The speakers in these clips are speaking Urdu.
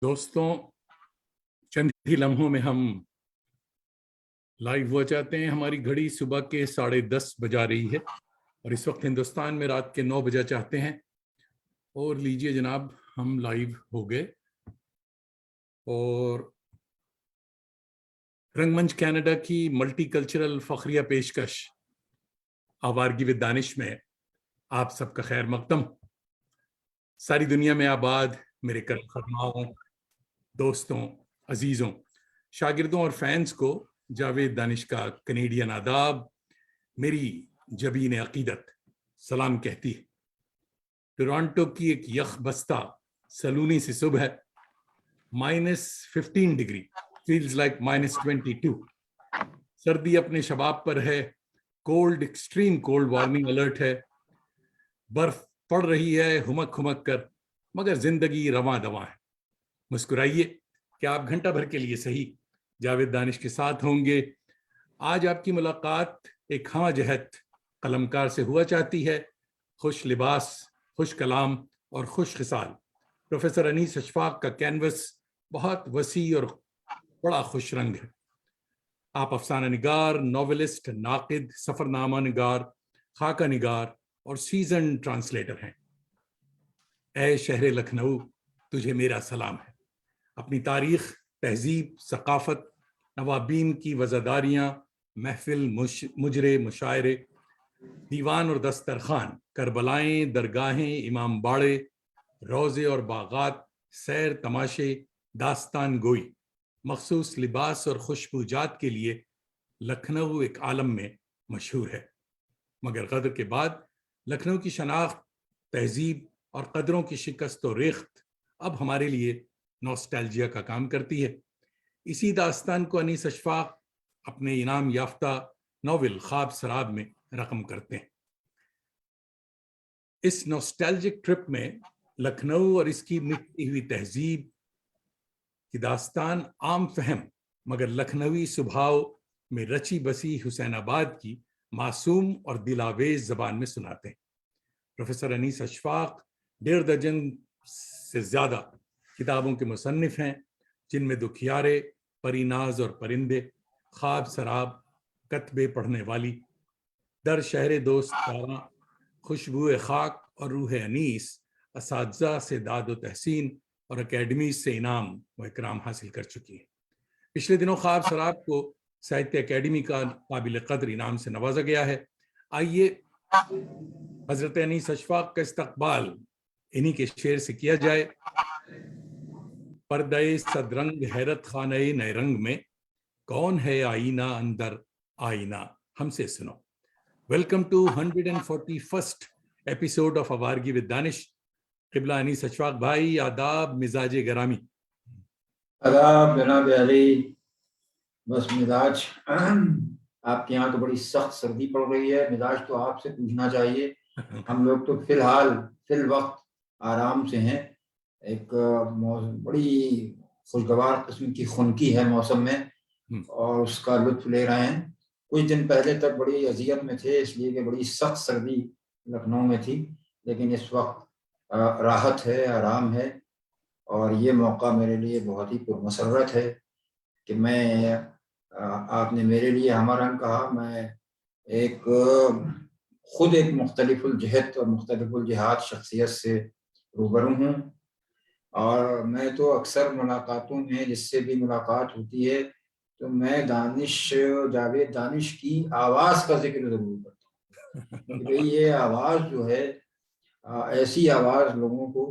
دوستوں، چند ہی لمحوں میں ہم لائیو ہو جاتے ہیں۔ ہماری گھڑی صبح کے 10:30 بجا رہی ہے اور اس وقت ہندوستان میں رات کے 9 بجا چاہتے ہیں۔ اور لیجئے جناب، ہم لائیو ہو گئے اور رنگ منچ کینیڈا کی ملٹی کلچرل فخریہ پیشکش آوارگی ود دانش میں آپ سب کا خیر مقدم۔ ساری دنیا میں آباد میرے کرم فرماؤں، دوستوں، عزیزوں، شاگردوں اور فینس کو جاوید دانش کا کنیڈین آداب، میری جبین عقیدت سلام کہتی ہے۔ ٹورانٹو کی ایک یخ بستہ سلونی سی صبح ہے، -15 ڈگری، فیلز لائک -22۔ سردی اپنے شباب پر ہے، cold, extreme cold warning alert ہے، برف پڑ رہی ہے ہمک ہمک کر، مگر زندگی رواں دواں ہے۔ مسکرائیے کہ آپ گھنٹہ بھر کے لیے صحیح جاوید دانش کے ساتھ ہوں گے۔ آج آپ کی ملاقات ایک ہمہ جہت قلمکار سے ہوا چاہتی ہے، خوش لباس، خوش کلام اور خوش خصال پروفیسر انیس اشفاق کا کینوس بہت وسیع اور بڑا خوش رنگ ہے۔ آپ افسانہ نگار، ناولسٹ، ناقد، سفر نامہ نگار، خاکہ نگار اور سیزن ٹرانسلیٹر ہیں۔ اے شہر لکھنؤ، تجھے میرا سلام ہے۔ اپنی تاریخ، تہذیب، ثقافت، نوابین کی وزاداریاں، محفل، مجرے، مشاعرے، دیوان اور دسترخوان، کربلائیں، درگاہیں، امام باڑے، روضے اور باغات، سیر تماشے، داستان گوئی، مخصوص لباس اور خوشبو جات کے لیے لکھنؤ ایک عالم میں مشہور ہے۔ مگر غدر کے بعد لکھنؤ کی شناخت، تہذیب اور قدروں کی شکست و ریخت اب ہمارے لیے نوسٹالجیا کا کام کرتی ہے۔ اسی داستان کو انیس اشفاق اپنے انعام یافتہ ناول خواب سراب میں رقم کرتے ہیں۔ اس نوسٹالجک ٹرپ میں لکھنؤ اور اس کی مٹی ہوئی تہذیب کی داستان عام فہم مگر لکھنوی سبھاؤ میں رچی بسی حسین آباد کی معصوم اور دلاویز زبان میں سناتے ہیں۔ پروفیسر انیس اشفاق 1.5 درجن سے زیادہ کتابوں کے مصنف ہیں، جن میں دکھیارے، پری ناز اور پرندے، خواب سراب، کتبے پڑھنے والی، در شہر دوست کاراں، خوشبو خاک اور روح انیس اساتذہ سے داد و تحسین اور اکیڈمی سے انعام و اکرام حاصل کر چکی ہے۔ پچھلے دنوں خواب سراب کو ساہتیہ اکیڈمی کا قابل قدر انعام سے نوازا گیا ہے۔ آئیے حضرت انیس اشفاق کا استقبال انہی کے شعر سے کیا جائے۔ پردہ صدرنگ حیرت خانہ نئے رنگ میں، کون ہے آئینہ اندر آئینہ، ہم سے سنو۔ Welcome to 141st episode of Awargi with Danish. قبلہ انیس اشفاق بھائی، آداب، مزاج گرامی۔ آداب جناب علی۔ بس مزاج آپ کے یہاں تو بڑی سخت سردی پڑ رہی ہے، مزاج تو آپ سے پوچھنا چاہیے۔ ہم لوگ تو فی الوقت آرام سے ہیں، ایک بڑی خوشگوار قسم کی خنکی ہے موسم میں اور اس کا لطف لے رہے ہیں۔ کچھ دن پہلے تک بڑی اذیت میں تھے، اس لیے کہ بڑی سخت سردی لکھنؤ میں تھی، لیکن اس وقت راحت ہے، آرام ہے، اور یہ موقع میرے لیے بہت ہی پرمسرت ہے کہ میں آپ نے میرے لیے ہمارنگ کہا، میں خود ایک مختلف الجہت اور مختلف الجہات شخصیت سے روبرو ہوں، اور میں تو اکثر ملاقاتوں میں جس سے بھی ملاقات ہوتی ہے تو میں جاوید دانش کی آواز کا ذکر ضرور کرتا ہوں کہ بھئی یہ آواز جو ہے، ایسی آواز لوگوں کو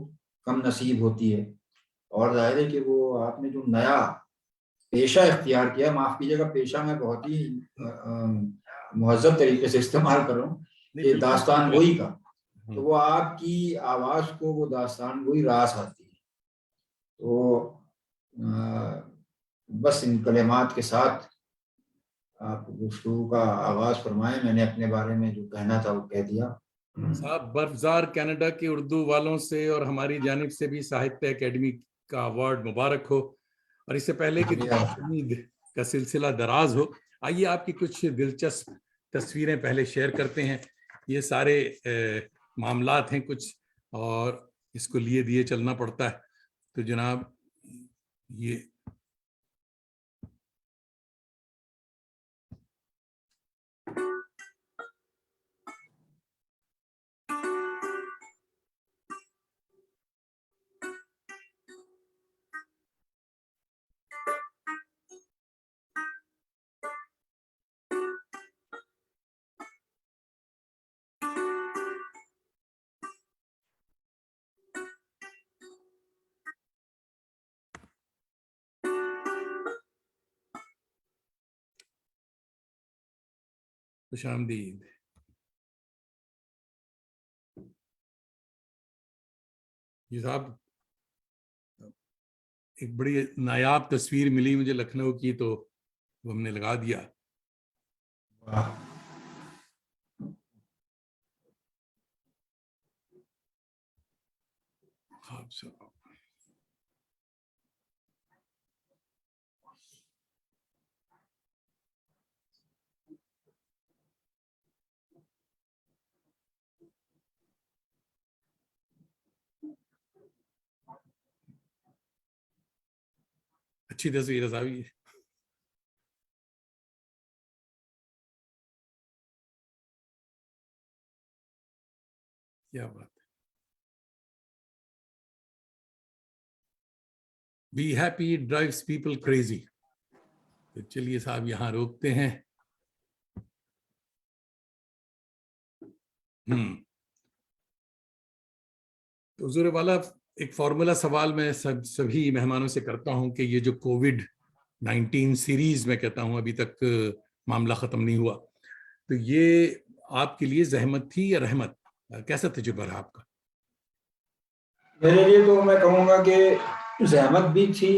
کم نصیب ہوتی ہے، اور ظاہر ہے کہ وہ آپ نے جو نیا پیشہ اختیار کیا، معاف کیجیے گا پیشہ میں بہت ہی مہذب طریقے سے استعمال کر رہا ہوں، کہ داستان گوئی کا، تو وہ آپ کی آواز کو وہ داستان گوئی راس آتی ہے۔ تو بس ان کلمات کے ساتھ آپ گفتگو کا آغاز فرمائیں۔ میں نے اپنے بارے میں جو کہنا تھا وہ کہہ دیا۔ صاحب، برفزار کینیڈا کے اردو والوں سے اور ہماری جانب سے بھی ساہتیہ اکیڈمی کا ایوارڈ مبارک ہو، اور اس سے پہلے کہ امید کا سلسلہ دراز ہو، آئیے آپ کی کچھ دلچسپ تصویریں پہلے شیئر کرتے ہیں۔ یہ سارے معاملات ہیں کچھ، اور اس کو لیے دیے چلنا پڑتا ہے۔ تو جناب یہ خوش آمدید. جی صاحب ایک بڑی نایاب تصویر ملی مجھے لکھنؤ کی، تو وہ ہم نے لگا دیا. خواب سے اچھی تصویر ہے صاحب. یہ کیا بات ہے. Be happy drives people crazy. تو چلیے صاحب یہاں روکتے ہیں. تو حضور والا ایک فارمولا سوال میں سبھی مہمانوں سے کرتا ہوں کہ یہ جو کووڈ-19 سیریز میں کہتا ہوں ابھی تک معاملہ ختم نہیں ہوا، تو یہ آپ کے لیے زحمت تھی یا رحمت؟ کیسا تجربہ رہا آپ کا؟ میرے لیے تو میں کہوں گا کہ زحمت بھی تھی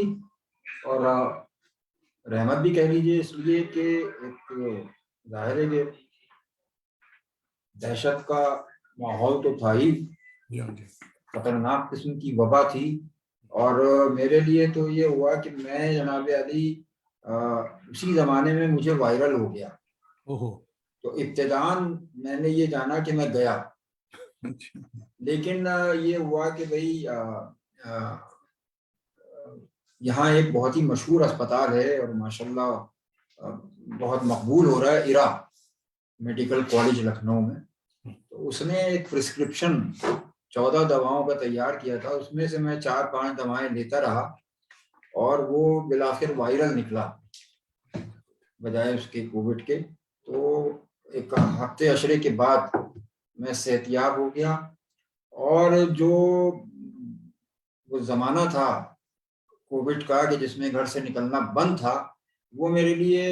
اور رحمت بھی کہہ لیجیے، اس لیے کہ ایک ظاہر ہے کہ دہشت کا ماحول تو تھا ہی، خطرناک قسم کی وبا تھی. اور میرے لیے تو یہ ہوا کہ میں جناب علی اسی زمانے میں مجھے وائرل ہو گیا. تو ابتداً میں نے یہ جانا کہ میں گیا، لیکن یہ ہوا کہ بھئی یہاں ایک بہت ہی مشہور اسپتال ہے اور ماشاءاللہ بہت مقبول ہو رہا ہے، ایرا میڈیکل کالج لکھنؤ میں. تو اس نے ایک پرسکرپشن 14 دواؤں کا تیار کیا تھا، اس میں سے میں 4-5 دوائیں لیتا رہا اور وہ بالآخر وائرل نکلا بجائے اس کے کووڈ کے. تو ایک ہفتے عشرے کے بعد میں صحت یاب ہو گیا، اور جو وہ زمانہ تھا کووڈ کا کہ جس میں گھر سے نکلنا بند تھا، وہ میرے لیے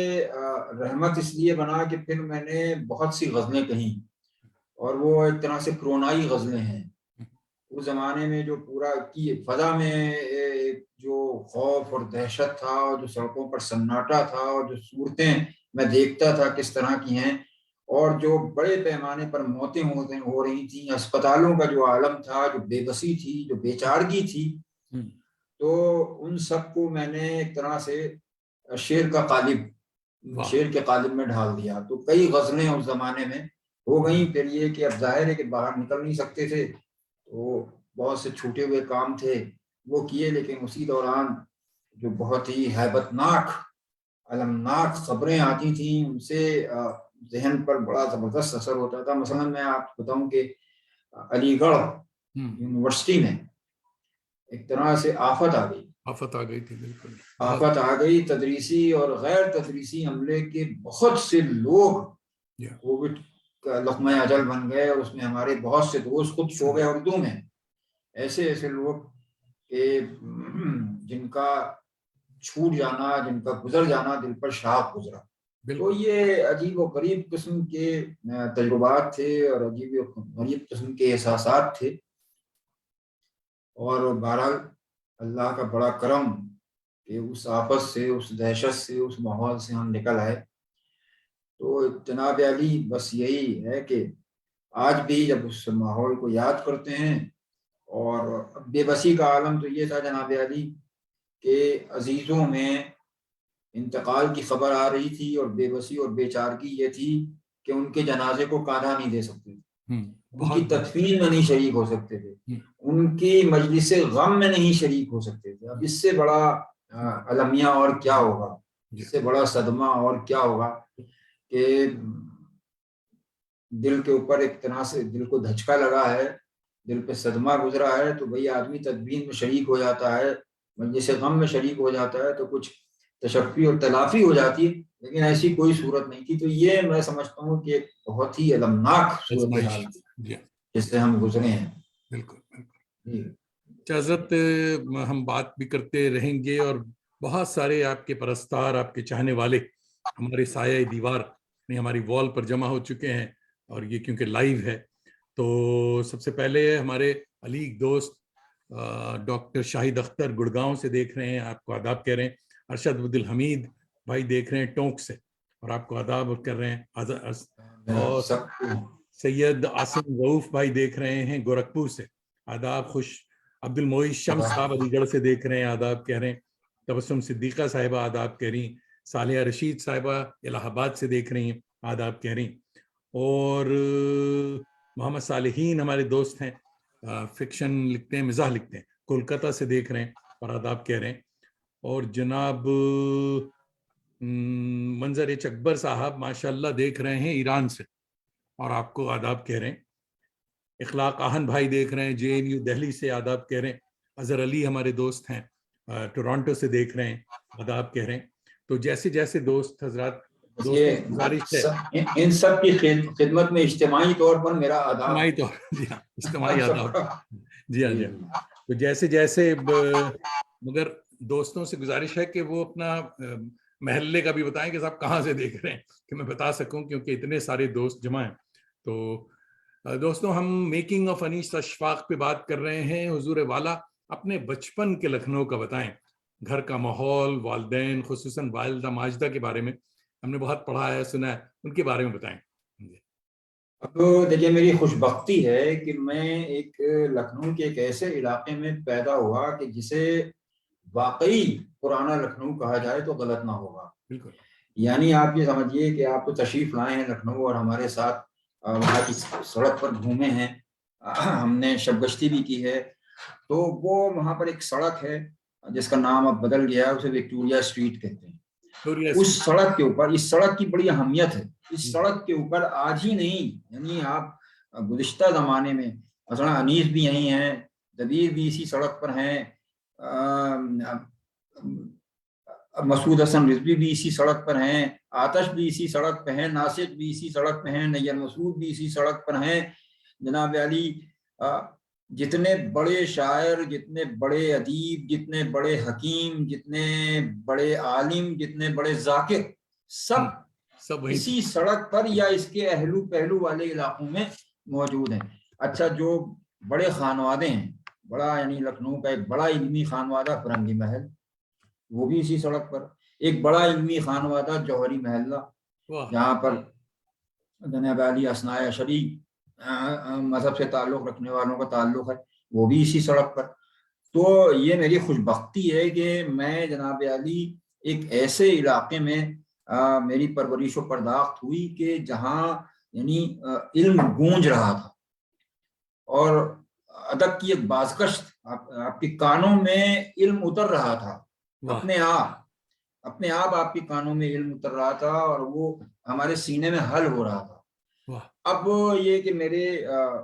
رحمت اس لیے بنا کہ پھر میں نے بہت سی غزلیں کہیں، اور وہ ایک طرح سے کرونائی غزلیں ہیں. اس زمانے میں جو پورا کی فضا میں جو خوف اور دہشت تھا، اور جو سڑکوں پر سناٹا تھا، اور جو صورتیں میں دیکھتا تھا کس طرح کی ہیں، اور جو بڑے پیمانے پر موتیں ہو رہی تھیں، اسپتالوں کا جو عالم تھا، جو بے بسی تھی، جو بے چارگی تھی، تو ان سب کو میں نے ایک طرح سے شعر کے قالب میں ڈھال دیا. تو کئی غزلیں اس زمانے میں ہو گئیں. پھر یہ کہ اب ظاہر ہے کہ باہر نکل نہیں سکتے تھے، تو بہت سے چھوٹے ہوئے کام تھے وہ کیے، لیکن اسی دوران جو بہت ہی ہیبت ناک المناک خبریں آتی تھیں، ان سے ذہن پر بڑا زبردست اثر ہوتا تھا. مثلا میں آپ بتاؤں کہ علی گڑھ یونیورسٹی میں ایک طرح سے آفت آ گئی تھی. بالکل آفت آ گئی. تدریسی اور غیر تدریسی عملے کے بہت سے لوگ کووڈ کا لقمہ اجل بن گئے، اور اس میں ہمارے بہت سے دوست خود سو گئے اردو میں. ایسے لوگ کہ جن کا چھوٹ جانا، جن کا گزر جانا دل پر شاخ گزرا. تو یہ عجیب و غریب قسم کے تجربات تھے اور عجیب و غریب قسم کے احساسات تھے. اور بہرحال اللہ کا بڑا کرم کہ اس آفت سے، اس دہشت سے، اس ماحول سے ہم نکل آئے. تو جناب علی بس یہی ہے کہ آج بھی جب اس ماحول کو یاد کرتے ہیں، اور بے بسی کا عالم تو یہ تھا جناب علی کہ عزیزوں میں انتقال کی خبر آ رہی تھی، اور بے بسی اور بے چارگی یہ تھی کہ ان کے جنازے کو کاندھا نہیں دے سکتے تھے، ان کی تدفین میں نہیں شریک ہو سکتے تھے، ان کی مجلس غم میں نہیں شریک ہو سکتے تھے. اب اس سے بڑا المیہ اور کیا ہوگا، اس سے بڑا صدمہ اور کیا ہوگا کہ دل کے اوپر ایک طرح سے دل کو دھچکا لگا ہے، دل پہ صدمہ گزرا ہے، تو بھئی آدمی تدبین میں شریک ہو جاتا ہے، مجلس غم میں شریک ہو جاتا ہے، تو کچھ تشفی اور تلافی ہو جاتی ہے، لیکن ایسی کوئی صورت نہیں تھی۔ تو یہ میں سمجھتا ہوں کہ ایک بہت ہی المناک صورتحال تھی جس سے ہم گزرے ہیں۔ بالکل بالکل حضرت، ہم بات بھی کرتے رہیں گے، اور بہت سارے آپ کے پرستار، آپ کے چاہنے والے ہمارے سایہ دیوار میں ہماری وال پر جمع ہو چکے ہیں، اور یہ کیونکہ لائیو ہے تو سب سے پہلے ہمارے علیگ دوست ڈاکٹر شاہد اختر گڑگاؤں سے دیکھ رہے ہیں، آپ کو آداب کہہ رہے ہیں۔ ارشد عبدالحمید بھائی دیکھ رہے ہیں ٹونک سے، اور آپ کو آداب کر رہے ہیں۔ اور سید عاصم رؤف بھائی دیکھ رہے ہیں گورکھپور سے، آداب۔ خوش عبد المعیز شمس صاحب علی گڑھ سے دیکھ رہے ہیں، آداب کہہ رہے ہیں۔ تبسم صدیقہ صاحبہ آداب کہہ رہی ہیں۔ صالحہ رشید صاحبہ الہ آباد سے دیکھ رہی ہیں، آداب کہہ رہی ہیں۔ اور محمد صالحین ہمارے دوست ہیں، فکشن لکھتے ہیں، مزاح لکھتے ہیں، کولکتہ سے دیکھ رہے ہیں اور آداب کہہ رہے ہیں۔ اور جناب منظر اکبر صاحب ماشاءاللہ دیکھ رہے ہیں ایران سے، اور آپ کو آداب کہہ رہے ہیں۔ اخلاق آہن بھائی دیکھ رہے ہیں JNU دہلی سے، آداب کہہ رہے ہیں۔ اظہر علی ہمارے دوست ہیں، ٹورانٹو سے دیکھ رہے ہیں، آداب کہہ رہے ہیں۔ تو جیسے جیسے دوست حضرات، گزارش ہے ان سب کی خدمت میں اجتماعی طور پر میرا آداب، اجتماعی طور، جی ہاں، اجتماعی آداب، جی ہاں جی ہاں۔ تو جیسے جیسے، مگر دوستوں سے گزارش ہے کہ وہ اپنا محلے کا بھی بتائیں کہ صاحب کہاں سے دیکھ رہے ہیں، کہ میں بتا سکوں، کیونکہ اتنے سارے دوست جمع ہیں۔ تو دوستوں، ہم میکنگ آف انیس اشفاق پہ بات کر رہے ہیں۔ حضور والا اپنے بچپن کے لکھنؤ کا بتائیں، گھر کا ماحول، والدین، خصوصاً والدہ ماجدہ کے بارے میں ہم نے بہت پڑھا ہے، سنا ہے، ان کے بارے میں بتائیں۔ اب دیکھیے، میری خوش بختی ہے کہ میں ایک لکھنؤ کے ایک ایسے علاقے میں پیدا ہوا کہ جسے واقعی پرانا لکھنؤ کہا جائے تو غلط نہ ہوگا۔ بالکل، یعنی آپ یہ سمجھیے کہ آپ تو تشریف لائے ہیں لکھنؤ، اور ہمارے ساتھ وہاں کی سڑک پر گھومے ہیں، ہم نے شب گشتی بھی کی ہے۔ تو وہ وہاں پر ایک سڑک ہے جس کا نام اب بدل گیا ہے، اسے وکٹوریہ اسٹریٹ کہتے ہیں۔ اس سڑک کے اوپر، اس سڑک کی بڑی اہمیت ہے، اس سڑک کے اوپر آج ہی نہیں، یعنی آپ گزشتہ زمانے میں مثلا انیس بھی یہیں ہیں، دبیر بھی اسی سڑک پر ہیں، مسعود حسن رضوی بھی اسی سڑک پر ہیں، آتش بھی اسی سڑک پہ ہیں، ناصر بھی اسی سڑک پہ ہیں، نیر مسعود بھی اسی سڑک پر ہیں۔ جناب علی، جتنے بڑے شاعر، جتنے بڑے ادیب، جتنے بڑے حکیم، جتنے بڑے عالم، جتنے بڑے ذاکر، سب اسی سڑک پر یا اس کے اہلو پہلو والے علاقوں میں موجود ہیں۔ اچھا، جو بڑے خانوادے ہیں، بڑا یعنی لکھنؤ کا ایک بڑا علمی خانوادہ فرنگی محل، وہ بھی اسی سڑک پر۔ ایک بڑا علمی خانوادہ جوہری محلہ، جہاں پر جناب علی اثناء عشری مذہب سے تعلق رکھنے والوں کا تعلق ہے، وہ بھی اسی سڑک پر۔ تو یہ میری خوش بختی ہے کہ میں جناب علی ایک ایسے علاقے میں میری پرورش و پرداخت ہوئی کہ جہاں یعنی علم گونج رہا تھا، اور ادب کی ایک بازگشت، آپ کے کانوں میں علم اتر رہا تھا، اپنے آپ آپ کے کانوں میں علم اتر رہا تھا، اور وہ ہمارے سینے میں حل ہو رہا تھا۔ اب یہ کہ میرے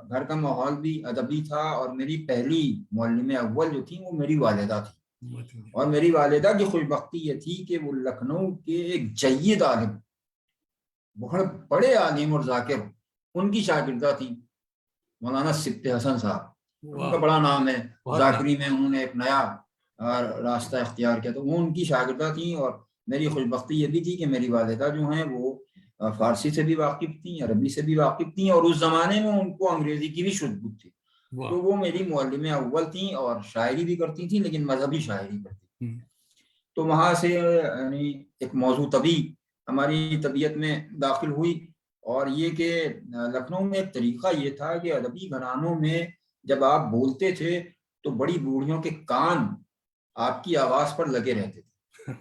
گھر کا ماحول بھی ادبی تھا، اور میری پہلی معلم اول جو تھی وہ میری والدہ تھی، اور میری والدہ کی خوش بختی یہ تھی کہ وہ لکھنؤ کے ایک جید عالم، بہت بڑے عالم اور ذاکر، ان کی شاگردہ تھی مولانا سبط حسن صاحب، ان کا بڑا نام ہے، ذاکری میں انہوں نے ایک نیا راستہ اختیار کیا، تو وہ ان کی شاگردہ تھیں۔ اور میری خوش بختی یہ بھی تھی کہ میری والدہ جو ہیں وہ فارسی سے بھی واقف تھیں، عربی سے بھی واقف تھیں، اور اس زمانے میں ان کو انگریزی کی بھی شد بود تھی۔ تو وہ میری معلم اول تھیں، اور شاعری بھی کرتی تھیں، لیکن مذہبی شاعری کرتی تھیں۔ تو وہاں سے یعنی ایک موضوع طبی ہماری طبیعت میں داخل ہوئی، اور یہ کہ لکھنؤ میں ایک طریقہ یہ تھا کہ ادبی گھرانوں میں جب آپ بولتے تھے تو بڑی بوڑھیوں کے کان آپ کی آواز پر لگے رہتے تھے،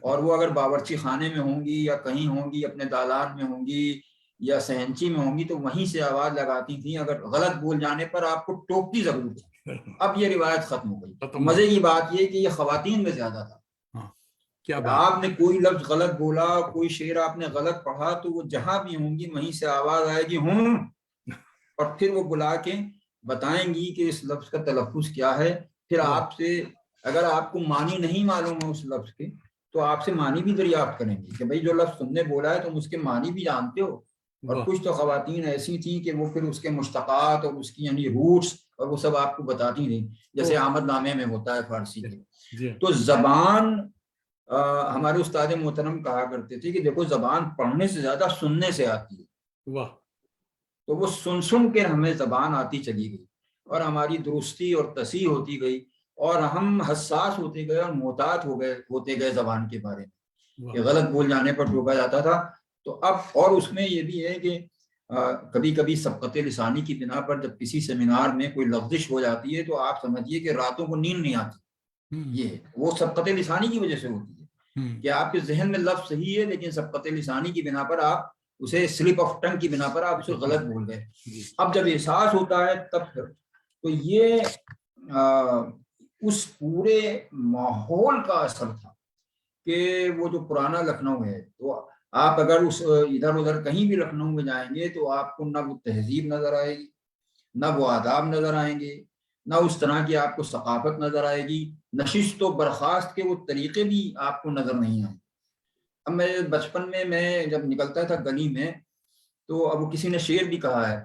اور وہ اگر باورچی خانے میں ہوں گی یا کہیں ہوں گی، اپنے دالان میں ہوں گی یا سہنچی میں ہوں گی، تو وہیں سے آواز لگاتی تھیں، اگر غلط بول جانے پر آپ کو ٹوکتی ضرور تھی۔ اب یہ روایت ختم ہو گئی۔ مزے کی بات یہ کہ یہ خواتین میں زیادہ تھا، کیا بات، آپ نے کوئی لفظ غلط بولا, کوئی شعر آپ نے غلط پڑھا, تو وہ جہاں بھی ہوں گی وہیں سے آواز آئے گی ہوں, اور پھر وہ بلا کے بتائیں گی کہ اس لفظ کا تلفظ کیا ہے. پھر آپ سے اگر آپ کو معنی نہیں معلوم ہے اس لفظ کے, تو آپ سے معنی بھی دریافت کریں گی کہ بھئی جو لفظ تم نے بولا ہے تم اس کے معنی بھی جانتے ہو. اور کچھ تو خواتین ایسی تھیں کہ وہ پھر اس کے مشتقات اور اس کی یعنی روٹس اور وہ سب آپ کو بتاتی رہیں, جیسے آمد نامے میں ہوتا ہے فارسی کے. تو زبان, ہمارے استاد محترم کہا کرتے تھے کہ دیکھو زبان پڑھنے سے زیادہ سننے سے آتی ہے. واہ, تو وہ سن کے ہمیں زبان آتی چلی گئی, اور ہماری درستی اور تصحیح ہوتی گئی, اور ہم حساس ہوتے گئے اور محتاط ہوتے گئے زبان کے بارے میں, کہ غلط بول جانے پر ٹوکا جاتا تھا. تو اب اور اس میں یہ بھی ہے کہ کبھی کبھی سبقت لسانی کی بنا پر جب کسی سیمینار میں کوئی لفزش ہو جاتی ہے تو آپ سمجھیے کہ راتوں کو نیند نہیں آتی. یہ وہ سبقت لسانی کی وجہ سے ہوتی ہے کہ آپ کے ذہن میں لفظ صحیح ہے, لیکن سبقت لسانی کی بنا پر آپ اسے سلپ آف ٹنگ کی بنا پر آپ اسے غلط بول گئے. اب جب احساس ہوتا ہے تب پھر تو یہ اس پورے ماحول کا اثر تھا کہ وہ جو پرانا لکھنؤ ہے, تو آپ اگر اس ادھر ادھر کہیں بھی لکھنؤ میں جائیں گے تو آپ کو نہ وہ تہذیب نظر آئے گی, نہ وہ آداب نظر آئیں گے, نہ اس طرح کی آپ کو ثقافت نظر آئے گی, نشست و برخاست کے وہ طریقے بھی آپ کو نظر نہیں آئیں. اب میں بچپن میں جب نکلتا تھا گلی میں, تو اب کسی نے شعر بھی کہا ہے,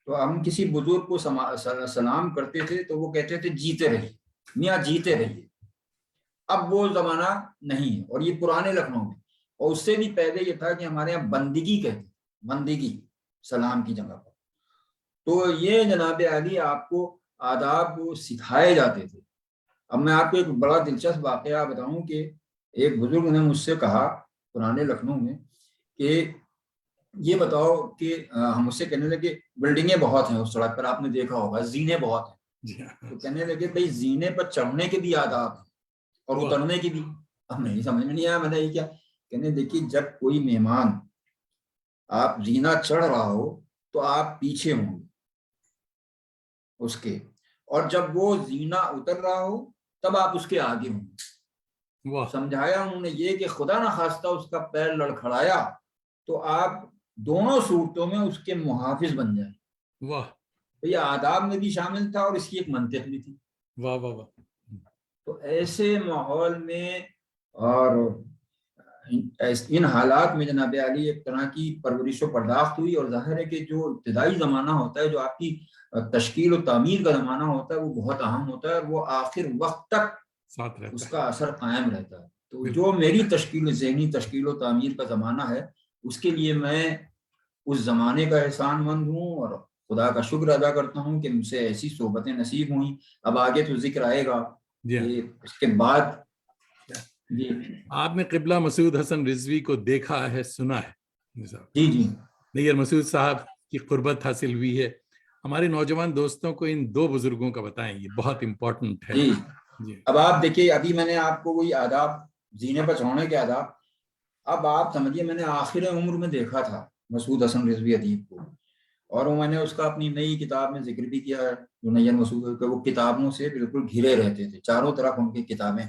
تو ہم کسی بزرگ کو سلام کرتے تھے تو وہ کہتے تھے جیتے رہیے, میاں جیتے رہیے. اب وہ زمانہ نہیں ہے, اور یہ پرانے لکھنؤ میں. اور اس سے بھی پہلے یہ تھا کہ ہمارے یہاں بندگی کہتے, بندگی سلام کی جگہ پر. تو یہ جناب عالی آپ کو آداب سکھائے جاتے تھے. اب میں آپ کو ایک بڑا دلچسپ واقعہ بتاؤں کہ ایک بزرگ نے مجھ سے کہا پرانے لکھنؤ میں کہ یہ بتاؤ کہ ہم اس سے کہنے لگے بلڈنگیں بہت ہیں اس سڑک پر, آپ نے دیکھا ہوگا زینے بہت ہیں. تو کہنے لگے بھائی زینے پر چڑھنے کے بھی آداب ہیں اور اترنے کی بھی. اب نہیں سمجھ میں نہیں آیا, میں نے یہ کیا کہنے, دیکھیے جب کوئی مہمان آپ زینہ چڑھ رہا ہو تو آپ پیچھے ہوں گے اس کے, اور جب وہ زینہ اتر رہا ہو تب آپ اس کے آگے ہوں گے. سمجھایا انہوں نے یہ کہ خدا نہ خواستہ اس کا پیر لڑکھڑایا تو آپ دونوں صورتوں میں اس کے محافظ بن جائیں. واہ, یہ آداب میں بھی شامل تھا اور اس کی ایک منطق بھی تھی. واہ واہ واہ. تو ایسے ماحول میں اور ان حالات میں جناب علی ایک طرح کی پرورش و پرداخت ہوئی, اور ظاہر ہے کہ جو ابتدائی زمانہ ہوتا ہے, جو آپ کی تشکیل و تعمیر کا زمانہ ہوتا ہے, وہ بہت اہم ہوتا ہے, اور وہ آخر وقت تک اس کا اثر قائم رہتا ہے. تو جو میری ذہنی تشکیل و تعمیر کا زمانہ ہے, اس کے لیے میں اس زمانے کا احسان مند ہوں اور خدا کا شکر ادا کرتا ہوں کہ مجھ سے ایسی صحبتیں نصیب ہوئیں. اب آگے تو ذکر آئے گا کہ اس کے بعد. جی, آپ نے قبلہ مسعود حسن رضوی کو دیکھا ہے, سنا ہے؟ جی جی, نیر مسعود صاحب کی قربت حاصل ہوئی ہے. ہمارے نوجوان دوستوں کو ان دو بزرگوں کا بتائیں, یہ بہت امپورٹنٹ ہے. جی, اب آپ دیکھیے, ابھی میں نے آپ کو وہی آداب, زینے پر چڑھنے کے آداب, اب آپ سمجھیے میں نے آخر عمر میں دیکھا تھا مسعود حسن رضوی ادیب کو, اور میں نے اس کا اپنی نئی کتاب میں ذکر بھی کیا ہے, جو نیر مسعود کے, وہ کتابوں سے بالکل گھرے رہتے تھے چاروں طرف ان کی کتابیں.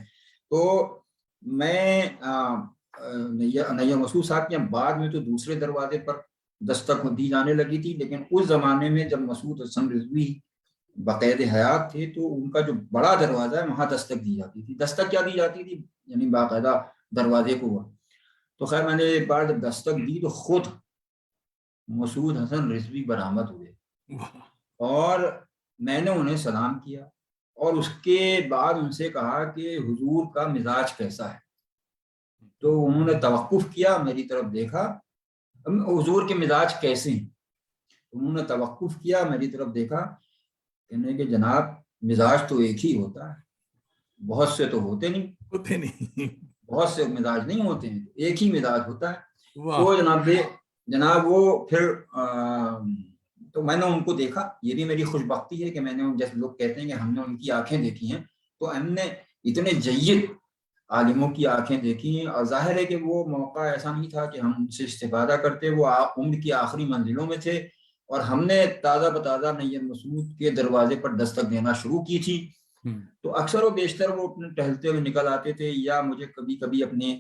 تو میں نیر مسعود صاحب کے بعد میں تو دوسرے دروازے پر دستک دی جانے لگی تھی, لیکن اس زمانے میں جب مسعود حسن رضوی باقید حیات تھے تو ان کا جو بڑا دروازہ ہے وہاں دستک دی جاتی تھی. دستک کیا دی جاتی تھی, یعنی باقاعدہ دروازے کو. تو خیر میں نے ایک بار جب دستک دی تو خود مسعود حسن رضوی برآمد ہوئے, اور میں نے انہیں سلام کیا, اور اس کے بعد ان سے کہا کہ حضور کا مزاج کیسا ہے. تو انہوں نے توقف کیا, میری طرف دیکھا, حضور کے مزاج کیسے ہیں. انہوں نے توقف کیا, میری طرف دیکھا, کہنے کہ جناب مزاج تو ایک ہی ہوتا ہے, بہت سے تو ہوتے نہیں, بہت سے مزاج نہیں ہوتے ہیں, ایک ہی مزاج ہوتا ہے. تو جناب وہ پھر تو میں نے ان کو دیکھا. یہ بھی میری خوش بختی ہے کہ میں نے, جیسے لوگ کہتے ہیں کہ ہم نے ان کی آنکھیں دیکھی ہیں, تو ہم نے اتنے جید عالموں کی آنکھیں دیکھی ہیں, اور ظاہر ہے کہ وہ موقع ایسا نہیں تھا کہ ہم ان سے استفادہ کرتے. وہ عمر کی آخری منزلوں میں تھے, اور ہم نے تازہ بتازہ نیر مسعود کے دروازے پر دستک دینا شروع کی تھی. تو اکثر و بیشتر وہ ٹہلتے ہوئے نکل آتے تھے، یا مجھے کبھی کبھی اپنے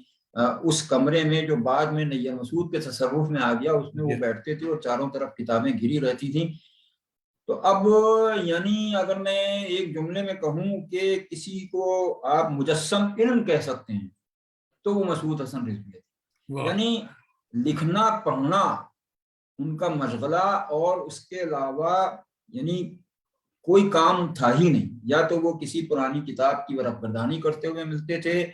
اس کمرے میں جو بعد میں نیر مسعود کے تصرف میں آ گیا اس میں وہ بیٹھتے تھے اور چاروں طرف کتابیں گھری رہتی تھیں. تو اب یعنی اگر میں ایک جملے میں کہوں کہ کسی کو آپ مجسم علم کہہ سکتے ہیں تو وہ مسعود حسن رضوی ہے. یعنی لکھنا پڑھنا ان کا مشغلہ، اور اس کے علاوہ یعنی کوئی کام تھا ہی نہیں. یا تو وہ کسی پرانی کتاب کی ورق گردانی کرتے ہوئے ملتے تھے،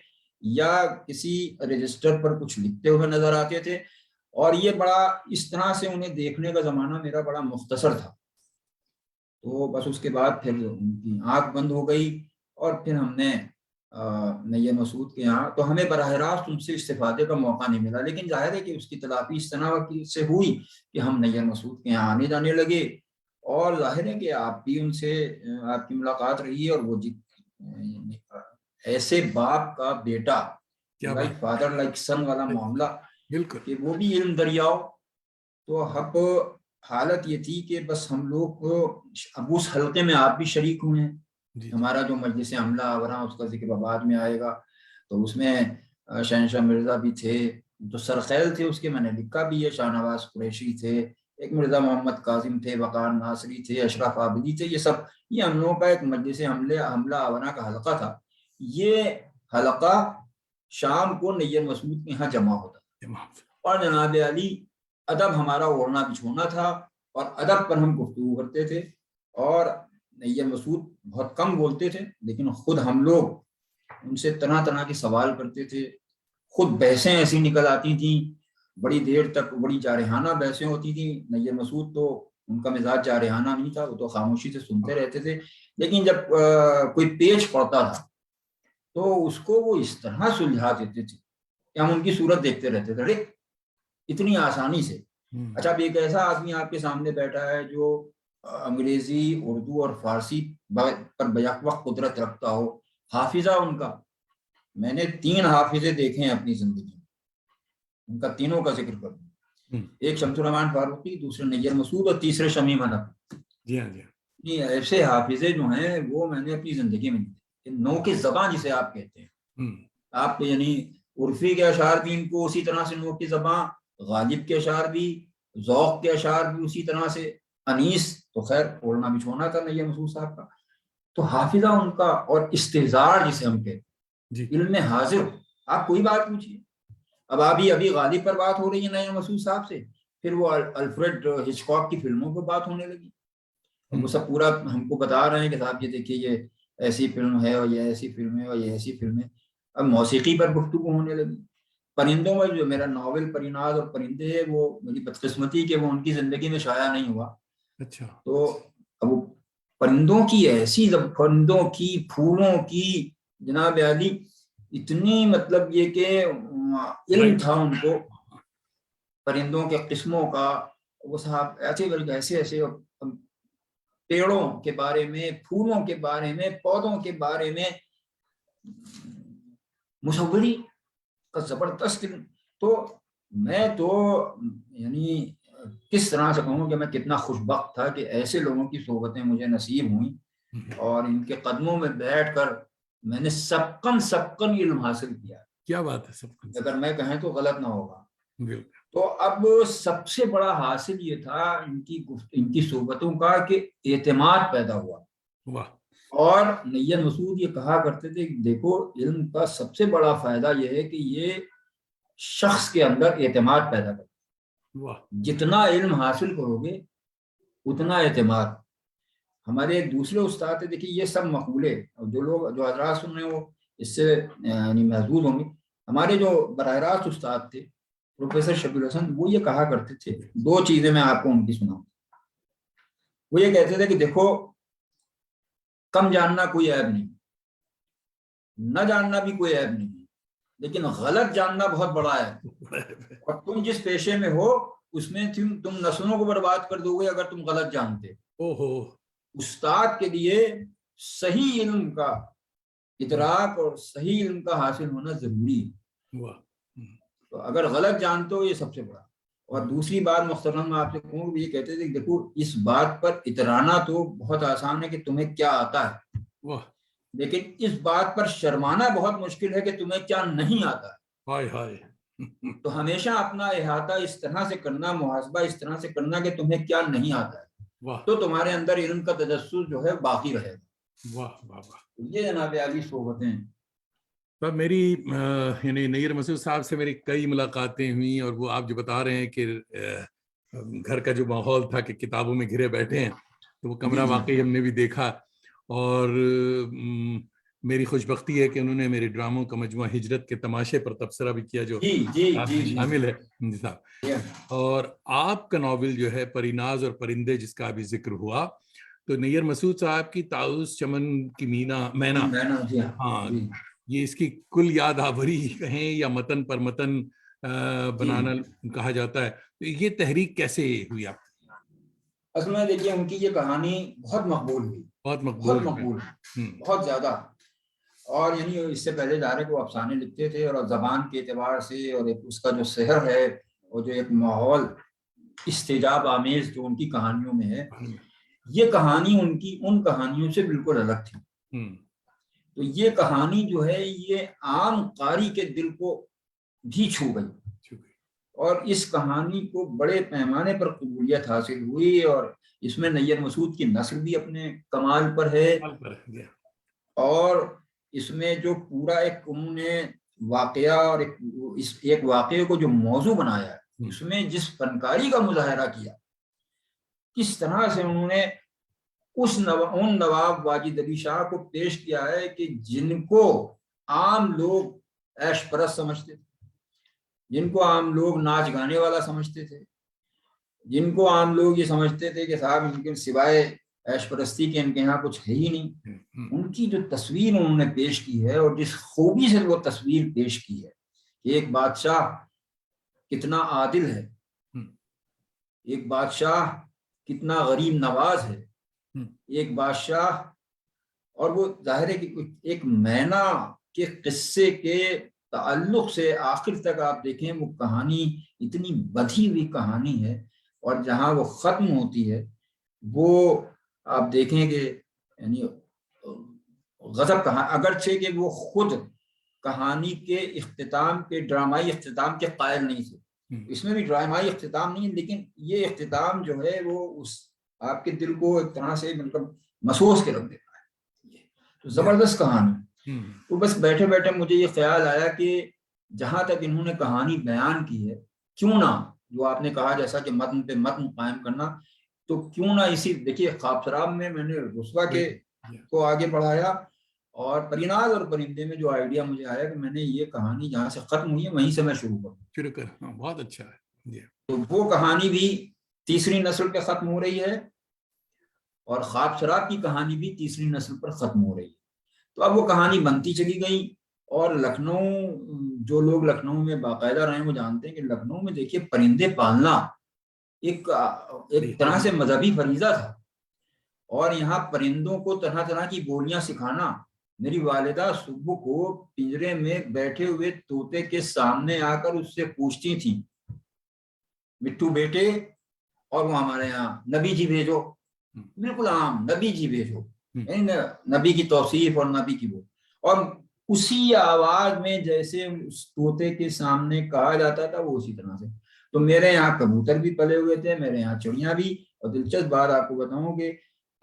یا کسی رجسٹر پر کچھ لکھتے ہوئے نظر آتے تھے. اور یہ بڑا اس طرح سے انہیں دیکھنے کا زمانہ میرا بڑا مختصر تھا. تو بس اس کے بعد پھر ان کی آنکھ بند ہو گئی، اور پھر ہم نے نیر مسعود کے یہاں، تو ہمیں براہ راست ان سے استفادے کا موقع نہیں ملا. لیکن ظاہر ہے کہ اس کی تلافی اس طرح سے ہوئی کہ ہم نیر مسعود کے یہاں آنے جانے لگے. اور ظاہر ہے کہ آپ بھی ان سے آپ کی ملاقات رہی ہے، اور وہ ایسے باپ کا بیٹا، لائک فادر لائک سن والا معاملہ، بالکل کہ وہ بھی علم دریاؤ. تو اب حالت یہ تھی کہ بس ہم لوگ اب اس حلقے میں آپ بھی شریک ہوئے ہیں. ہمارا جو مجلس عملہ آورا اس کا ذکر بعد میں آئے گا، تو اس میں شہنشاہ مرزا بھی تھے، جو سرخیل تھے اس کے میں نے لکھا بھی ہے، شاہ نواز قریشی تھے، ایک مرزا محمد کاظم تھے، وقار ناصری تھے، اشرف عابدی تھے. یہ ہم لوگوں کا ایک مجلس عملہ آورا کا حلقہ تھا. یہ حلقہ شام کو نیر مسعود کے یہاں جمع ہوتا تھا، اور جناب علی ادب ہمارا اوڑھنا بچھونا تھا، اور ادب پر ہم گفتگو کرتے تھے. اور نیر مسعود بہت کم بولتے تھے، لیکن خود ہم لوگ ان سے طرح طرح کے سوال کرتے تھے. خود بحثیں ایسی نکل آتی تھیں، بڑی دیر تک بڑی جارحانہ بحثیں ہوتی تھیں. نیر مسعود تو ان کا مزاج جارحانہ نہیں تھا، وہ تو خاموشی سے سنتے رہتے تھے. لیکن جب کوئی پیچ پڑتا تھا تو اس کو وہ اس طرح سلجھا دیتے تھے کہ ہم ان کی صورت دیکھتے رہتے تھے اتنی آسانی سے. اچھا، اب ایک ایسا آدمی آپ کے سامنے بیٹھا ہے جو انگریزی، اردو اور فارسی پر بیک وقت قدرت رکھتا ہو. حافظہ ان کا، میں نے 3 حافظے دیکھے ہیں اپنی زندگی میں، ان کا تینوں کا ذکر کروں. ایک شمس الرحمان فاروقی، دوسرے نیر مسعود، اور تیسرے شمیم حنفی. یہ ایسے حافظے جو ہیں وہ میں نے اپنی زندگی میں دیکھے. نو کی زبان جسے آپ کہتے ہیں، آپ یعنی عرفی کے اشعار بھی ان کو اسی طرح سے نو کی زبان، غالب کے اشعار بھی، ذوق کے اشعار بھی اسی طرح سے. انیس تو خیر اوڑھنا بچھونا تھا نیر مسعود صاحب کا. تو حافظہ ان کا، اور استحضار جسے ہم کہتے ہیں، علم حاضر. آپ کوئی بات پوچھیے، اب ابھی غالب پر بات ہو رہی ہے نیر مسعود صاحب سے، پھر وہ الفریڈ ہچکاک کی فلموں پر بات ہونے لگی. وہ سب پورا ہم کو بتا رہے ہیں کہ صاحب یہ دیکھیے یہ ایسی فلم ہے، اور یہ ایسی فلم ہے، اور یہ ایسی فلم ہے. اب موسیقی پر گفتگو ہونے لگی. پرندوں میں جو میرا ناول پریناز اور پرندے ہے، وہ میری بدقسمتی کہ وہ ان کی زندگی میں شائع نہیں ہوا. اچھا. تو اب پرندوں کی ایسی، پرندوں کی، پھولوں کی، جناب علی اتنی مطلب یہ کہ علم تھا ان کو پرندوں کے قسموں کا. وہ صاحب ایسے پیڑوں کے بارے میں، پھولوں کے بارے میں، پودوں کے بارے میں مصوری کا زبردست. تو میں تو یعنی کس طرح سے کہوں کہ میں کتنا خوش بخت تھا کہ ایسے لوگوں کی صحبتیں مجھے نصیب ہوئیں، اور ان کے قدموں میں بیٹھ کر میں نے سبقن علم حاصل کیا. کیا بات ہے، سبقن، اگر میں کہیں تو غلط نہ ہوگا. تو اب سب سے بڑا حاصل یہ تھا ان کی صحبتوں کا کہ اعتماد پیدا ہوا. اور نیر مسعود یہ کہا کرتے تھے کہ دیکھو علم کا سب سے بڑا فائدہ یہ ہے کہ یہ شخص کے اندر اعتماد پیدا کرتا ہے. جتنا علم حاصل کرو گے اتنا اعتماد. ہمارے ایک دوسرے استاد تھے، دیکھیے یہ سب مقولے، جو حضرات سن رہے ہیں وہ اس سے یعنی محظوظ ہوں گے. ہمارے جو براہ راست استاد تھے پروفیسر شبیر حسن، وہ یہ کہا کرتے تھے، 2 چیزیں میں آپ کو ان کی سناؤں. وہ یہ کہتے تھے کہ دیکھو کم جاننا کوئی عیب نہیں، نہ جاننا بھی کوئی عیب نہیں، لیکن غلط جاننا بہت بڑا ہے. اور تم جس پیشے میں ہو اس میں تم نسلوں کو برباد کر دو گے اگر تم غلط جانتے. استاد کے لیے صحیح علم کا ادراک اور صحیح علم کا حاصل ہونا ضروری ہے. تو اگر غلط جانتے ہو یہ سب سے بڑا. اور دوسری بات محترم میں آپ سے کہوں، یہ کہتے تھے کہ دیکھو اس بات پر اترانا تو بہت آسان ہے کہ تمہیں کیا آتا ہے، لیکن اس بات پر شرمانا بہت مشکل ہے کہ تمہیں کیا نہیں آتا ہے. ہائے ہائے. تو ہمیشہ اپنا احاطہ اس طرح سے کرنا, محاسبہ اس طرح سے کرنا کہ تمہیں کیا نہیں آتا ہے, واہ تو تمہارے اندر علم کا تجسس جو ہے باقی رہے گا. واہ واہ واہ. یہ جناب عالی صحبتیں. تو میری یعنی نیر مسعود صاحب سے میری کئی ملاقاتیں ہوئیں, اور وہ آپ جو بتا رہے ہیں کہ گھر کا جو ماحول تھا کہ کتابوں میں گھرے بیٹھے ہیں, تو وہ کمرہ واقعی ہم نے بھی دیکھا. اور میری خوش بختی ہے کہ انہوں نے میرے ڈراموں کا مجموعہ ہجرت کے تماشے پر تبصرہ بھی کیا, جو شامل ہے صاحب. اور آپ کا ناول جو ہے پریناز اور پرندے, جس کا ابھی ذکر ہوا, تو نیر مسعود صاحب کی طاؤس چمن کی مینا, ہاں, یہ اس کی کل یاد آوری کہیں یا متن پر متن بنانا کہا جاتا ہے. تو یہ تحریک کیسے ہوئی آپ؟ اصل میں دیکھیے ان کی یہ کہانی بہت مقبول ہوئی, بہت مقبول, بہت زیادہ. اور یعنی اس سے پہلے ظاہر ہے کہ وہ افسانے لکھتے تھے, اور زبان کے اعتبار سے اور ایک اس کا جو سحر ہے اور جو ایک ماحول استجاب آمیز جو ان کی کہانیوں میں ہے, یہ کہانی ان کی ان کہانیوں سے بالکل الگ تھی. تو یہ کہانی جو ہے یہ عام قاری کے دل کو بھی چھو گئی, اور اس کہانی کو بڑے پیمانے پر قبولیت حاصل ہوئی. اور اس میں نیر مسعود کی نثر بھی اپنے کمال پر ہے, اور اس میں جو پورا ایک انہوں نے واقعہ اور ایک واقعے کو جو موضوع بنایا ہے, اس میں جس فنکاری کا مظاہرہ کیا, کس طرح سے انہوں نے ان نواب واجد علی شاہ کو پیش کیا ہے کہ جن کو عام لوگ عیش پرست سمجھتے تھے, جن کو عام لوگ ناچ گانے والا سمجھتے تھے, جن کو عام لوگ یہ سمجھتے تھے کہ صاحب ان کے سوائے عیش پرستی کے ان کے یہاں کچھ ہے ہی نہیں, ان کی جو تصویر انہوں نے پیش کی ہے, اور جس خوبی سے وہ تصویر پیش کی ہے کہ ایک بادشاہ کتنا عادل ہے, ایک بادشاہ کتنا غریب نواز ہے, ایک بادشاہ, اور وہ ظاہر ہے کہ ایک مینا کے قصے کے تعلق سے آخر تک آپ دیکھیں وہ کہانی اتنی بدھی ہوئی کہانی ہے, اور جہاں وہ ختم ہوتی ہے وہ آپ دیکھیں کہ یعنی غضب کہاں, اگرچہ کہ وہ خود کہانی کے اختتام کے ڈرامائی اختتام کے قائل نہیں تھے, اس میں بھی ڈرامائی اختتام نہیں, لیکن یہ اختتام جو ہے وہ اس آپ کے دل کو ایک طرح سے مطلب مسوس کے رکھ دیتا ہے. تو زبردست کہانی. تو بس بیٹھے بیٹھے مجھے یہ خیال آیا کہ جہاں تک انہوں نے کہانی بیان کی ہے, کیوں نہ جو آپ نے کہا جیسا کہ متن پہ متن قائم کرنا, تو کیوں نہ اسی دیکھیے خواب سراب میں نے رسوا کے کو آگے بڑھایا, اور پریناز اور پرندے میں جو آئیڈیا مجھے آیا کہ میں نے یہ کہانی جہاں سے ختم ہوئی ہے وہیں سے میں شروع کروں. بہت اچھا ہے. تو وہ کہانی بھی تیسری نسل پہ ختم ہو رہی ہے, اور خواب سراب کی کہانی بھی تیسری نسل پر ختم ہو رہی ہے. تو اب وہ کہانی بنتی چلی گئی, اور لکھنؤ, جو لوگ لکھنؤ میں باقاعدہ رہے وہ جانتے ہیں کہ لکھنؤ میں دیکھیے پرندے پالنا ایک طرح سے مذہبی فریضہ تھا, اور یہاں پرندوں کو طرح طرح کی بولیاں سکھانا. میری والدہ صبح کو پنجرے میں بیٹھے ہوئے طوطے کے سامنے آ کر اس سے پوچھتی تھیں, مٹھو بیٹے, اور وہ ہمارے یہاں نبی جی بھیجو, بالکل عام نبی جی بھیجو, نبی کی توصیف اور نبی کی وہ, اور اسی آواز میں جیسے اس طوطے کے سامنے کہا جاتا تھا وہ اسی طرح سے. تو میرے یہاں کبوتر بھی پلے ہوئے تھے, میرے یہاں چڑیاں بھی, اور دلچسپ بات آپ کو بتاؤں کہ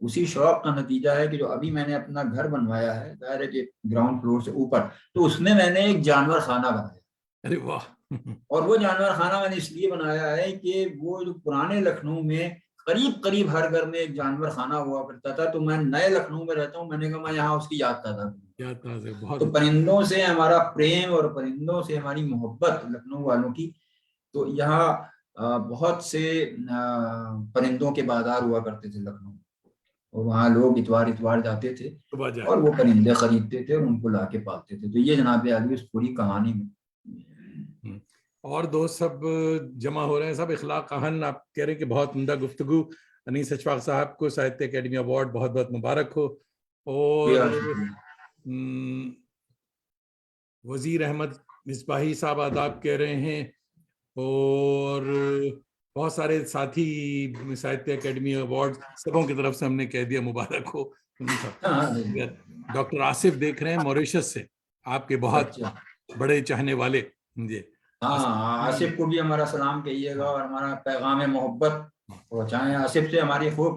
اسی شوق کا نتیجہ ہے کہ جو ابھی میں نے اپنا گھر بنوایا ہے ظاہر ہے کہ گراؤنڈ فلور سے اوپر, تو اس میں نے ایک جانور خانہ بنایا. ارے واہ. اور وہ جانور خانہ میں نے اس لیے بنایا ہے کہ وہ جو پرانے لکھنؤ میں قریب ہر گھر میں ایک جانور خانہ ہوا کرتا تھا, تو میں نئے لکھنؤ میں رہتا ہوں, میں نے کہا میں یہاں اس کی یاد تازہ کروں. تو پرندوں سے ہمارا پریم اور پرندوں سے ہماری محبت لکھنؤ والوں کی, تو یہاں بہت سے پرندوں کے بازار ہوا کرتے تھے لکھنؤ, اور وہاں لوگ اتوار جاتے تھے اور وہ پرندے خریدتے تھے اور ان کو لا کے پالتے تھے. تو یہ جناب عالی اس پوری کہانی میں. اور دوست سب جمع ہو رہے ہیں, سب اخلاق اہن. آپ کہہ رہے ہیں کہ بہت عمدہ گفتگو. انیس اشفاق صاحب کو ساہتیہ اکیڈمی ایوارڈ بہت بہت مبارک ہو. اور وزیر احمد مصباحی صاحب آداب کہہ رہے ہیں, اور بہت سارے ساتھی ساہتیہ اکیڈمی ایوارڈ سبوں کی طرف سے ہم نے کہہ دیا مبارک ہو ان سب. ڈاکٹر آصف دیکھ رہے ہیں موریشس سے, آپ کے بہت بڑے چاہنے والے. جی ہاں, آصف کو بھی ہمارا سلام کہیے گا اور ہمارا پیغام محبت پہنچائیں آصف سے ہماری خوب.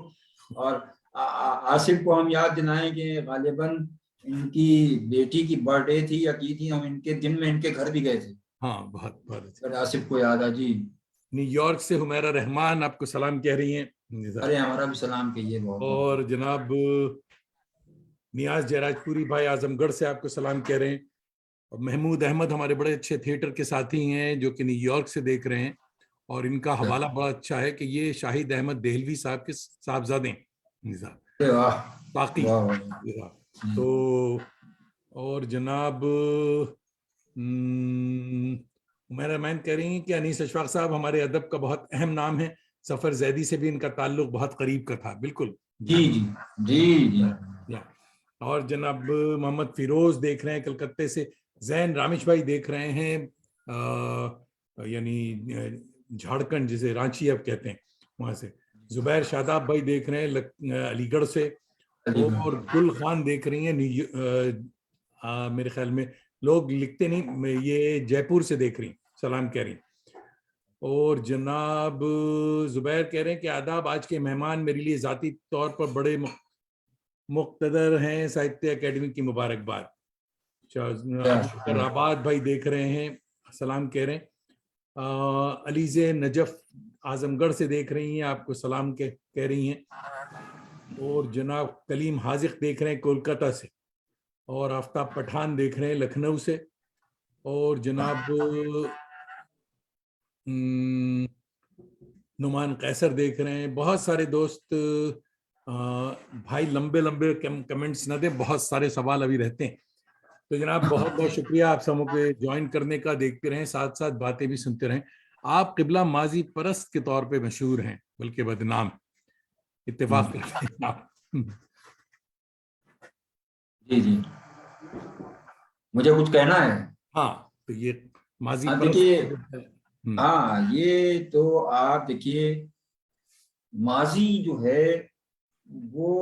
اور آصف کو ہم یاد دلائیں کہ غالباً ان کی بیٹی کی برتھ ڈے تھی یا کی تھی, ہم ان کے دن میں ان کے گھر بھی گئے تھے. ہاں بہت بہت. آصف کو یاد ہے جی. نیو یارک سے حمیرہ رحمان آپ کو سلام کہہ رہی ہیں. ارے ہمارا بھی سلام کہیے بہت. اور جناب نیاز جیراج پوری بھائی اعظم گڑھ سے آپ کو سلام کہہ رہے ہیں. اور محمود احمد ہمارے بڑے اچھے تھیٹر کے ساتھی ہیں جو کہ نیو یارک سے دیکھ رہے ہیں, اور ان کا حوالہ بڑا اچھا ہے کہ یہ شاہد احمد دہلوی صاحب کے صاحبزادے ہیں باقی. تو اور جناب میرا مین کہہ رہی ہیں کہ انیس اشفاق صاحب ہمارے ادب کا بہت اہم نام ہے, سفر زیدی سے بھی ان کا تعلق بہت قریب کا تھا. بالکل جی جی جی جی. اور جناب محمد فیروز دیکھ رہے ہیں کلکتے سے. زین رامش بھائی دیکھ رہے ہیں یعنی جھارکھنڈ جسے رانچی اب کہتے ہیں وہاں سے. زبیر شاداب بھائی دیکھ رہے ہیں علی گڑھ سے. اور گل خان دیکھ رہی ہیں میرے خیال میں لوگ لکھتے نہیں, یہ جے پور سے دیکھ رہی ہیں, سلام کہہ رہی ہیں. اور جناب زبیر کہہ رہے ہیں کہ آداب, آج کے مہمان میرے لیے ذاتی طور پر بڑے مقتدر ہیں, ساہتیہ اکیڈمی کی مبارکباد. آباد بھائی دیکھ رہے ہیں, سلام کہہ رہے ہیں. علیز نجف اعظم گڑھ سے دیکھ رہی ہیں, آپ کو سلام کہہ رہی ہیں. اور جناب کلیم حاذق دیکھ رہے ہیں کولکتہ سے. اور آفتاب پٹھان دیکھ رہے ہیں لکھنؤ سے. اور جناب نعمان قیصر دیکھ رہے ہیں. بہت سارے دوست بھائی لمبے لمبے کمنٹس نہ دیں, بہت سارے سوال ابھی رہتے ہیں. تو جناب بہت بہت شکریہ آپ سبوں کے جوائن کرنے کا. دیکھتے رہیں, ساتھ ساتھ باتیں بھی سنتے رہیں. آپ قبلہ ماضی پرست کے طور پہ مشہور ہیں, بلکہ بدنام. اتفاق کرتے ہیں آپ. جی جی, مجھے کچھ کہنا ہے. ہاں تو یہ ماضی دیکھیے, ہاں یہ تو آپ دیکھیے ماضی جو ہے وہ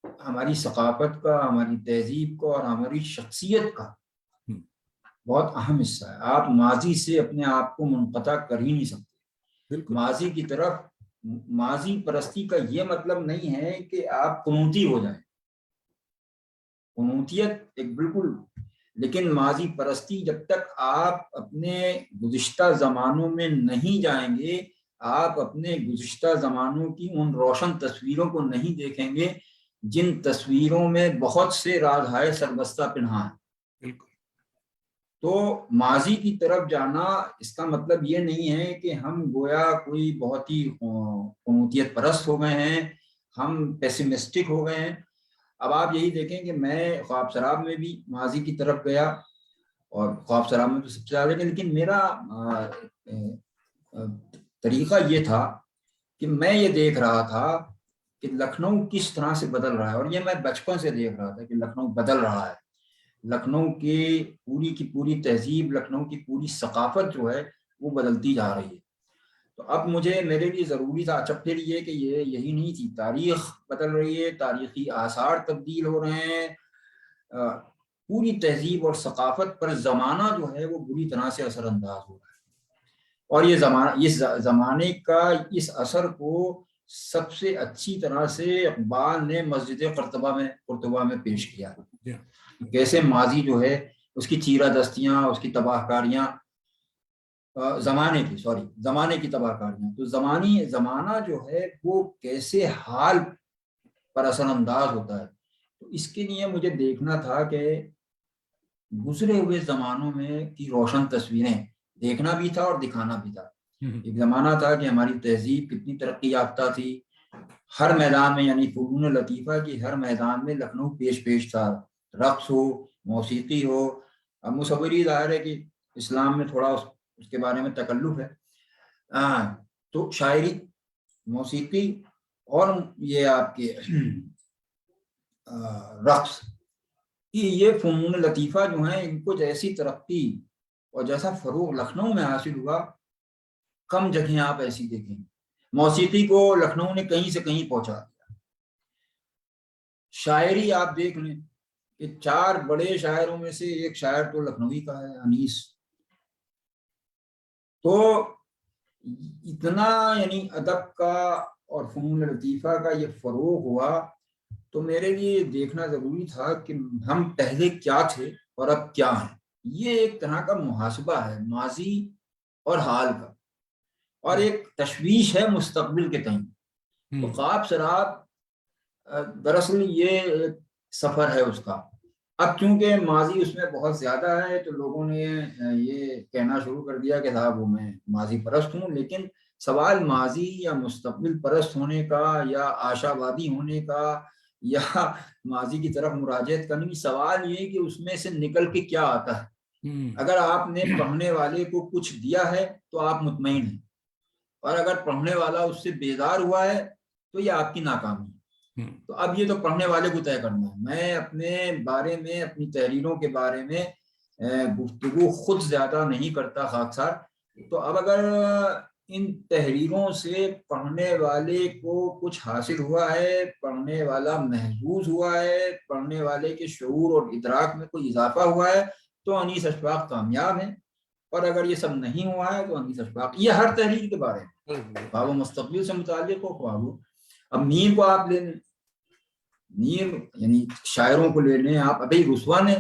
ہماری ثقافت کا, ہماری تہذیب کا اور ہماری شخصیت کا بہت اہم حصہ ہے. آپ ماضی سے اپنے آپ کو منقطع کر ہی نہیں سکتے. ماضی کی طرف, ماضی پرستی کا یہ مطلب نہیں ہے کہ آپ قنوتی ہو جائیں, قنوتیت ایک بالکل, لیکن ماضی پرستی جب تک آپ اپنے گزشتہ زمانوں میں نہیں جائیں گے, آپ اپنے گزشتہ زمانوں کی ان روشن تصویروں کو نہیں دیکھیں گے جن تصویروں میں بہت سے رازہائے سربستہ پنہاں ہیں. تو ماضی کی طرف جانا اس کا مطلب یہ نہیں ہے کہ ہم گویا کوئی بہت ہی قنوتیت پرست ہو گئے ہیں, ہم پیسیمسٹک ہو گئے ہیں. اب آپ یہی دیکھیں کہ میں خواب سراب میں بھی ماضی کی طرف گیا, اور خواب سراب میں تو سب سے زیادہ, لیکن میرا طریقہ یہ تھا کہ میں یہ دیکھ رہا تھا کہ لکھنؤ کس طرح سے بدل رہا ہے, اور یہ میں بچپن سے دیکھ رہا تھا کہ لکھنؤ بدل رہا ہے. لکھنؤ کی پوری تہذیب, لکھنؤ کی پوری ثقافت جو ہے وہ بدلتی جا رہی ہے. تو اب میرے لیے ضروری تھا. اچھا پھر یہ کہ یہی نہیں تھی, تاریخ بدل رہی ہے, تاریخی آثار تبدیل ہو رہے ہیں, پوری تہذیب اور ثقافت پر زمانہ جو ہے وہ بری طرح سے اثر انداز ہو رہا ہے. اور اس زمانے کا اس اثر کو سب سے اچھی طرح سے اقبال نے مسجد قرطبہ میں پیش کیا. کیسے ماضی جو ہے اس کی چیرہ دستیاں, اس کی تباہ کاریاں, زمانے کی تباہ کاریاں, تو زمانہ جو ہے وہ کیسے حال پر اثر انداز ہوتا ہے. تو اس کے لیے مجھے دیکھنا تھا کہ گزرے ہوئے زمانوں میں کی روشن تصویریں دیکھنا بھی تھا اور دکھانا بھی تھا. ایک زمانہ تھا کہ ہماری تہذیب کتنی ترقی یافتہ تھی, ہر میدان میں, یعنی فنون لطیفہ کی ہر میدان میں لکھنؤ پیش تھا. رقص ہو, موسیقی ہو. اب مصوری ظاہر ہے کہ اسلام میں تھوڑا اس کے بارے میں تکلف ہے, تو شاعری, موسیقی اور یہ آپ کے رقص, یہ فنون لطیفہ جو ہیں ان کو جیسی ترقی اور جیسا فروغ لکھنؤ میں حاصل ہوا, کم جگہیں آپ ایسی دیکھیں گے. موسیقی کو لکھنؤ نے کہیں سے کہیں پہنچا دیا. شاعری آپ دیکھ لیں کہ 4 بڑے شاعروں میں سے ایک شاعر تو لکھنوی کا ہے, انیس. تو اتنا یعنی ادب کا اور فنون لطیفہ کا یہ فروغ ہوا, تو میرے لیے دیکھنا ضروری تھا کہ ہم پہلے کیا تھے اور اب کیا ہیں. یہ ایک طرح کا محاسبہ ہے ماضی اور حال کا, اور ایک تشویش ہے مستقبل کے تئیں. تو خواب سراب دراصل یہ ایک سفر ہے اس کا. اب چونکہ ماضی اس میں بہت زیادہ ہے تو لوگوں نے یہ کہنا شروع کر دیا کہ صاحب وہ میں ماضی پرست ہوں, لیکن سوال ماضی یا مستقبل پرست ہونے کا یا آشاوادی ہونے کا یا ماضی کی طرف مراجعت کا نہیں. سوال یہ کہ اس میں سے نکل کے کیا آتا ہے. اگر آپ نے پڑھنے والے کو کچھ دیا ہے تو آپ مطمئن ہیں, اور اگر پڑھنے والا اس سے بیزار ہوا ہے تو یہ آپ کی ناکامی ہے. تو اب یہ تو پڑھنے والے کو طے کرنا ہے. میں اپنے بارے میں, اپنی تحریروں کے بارے میں گفتگو خود زیادہ نہیں کرتا خاکسار. تو اب اگر ان تحریروں سے پڑھنے والے کو کچھ حاصل ہوا ہے, پڑھنے والا محظوظ ہوا ہے, پڑھنے والے کے شعور اور ادراک میں کوئی اضافہ ہوا ہے, تو انیس اشفاق کامیاب ہیں. اور اگر یہ سب نہیں ہوا ہے تو انیس اشفاق, یہ ہر تحریر کے بارے میں, خواہ وہ مستقبل سے متعلق ہو خواہ وہ. اب میر کو آپ لے لیں, میر یعنی شاعروں کو لے لیں آپ, ابھی رسوا نے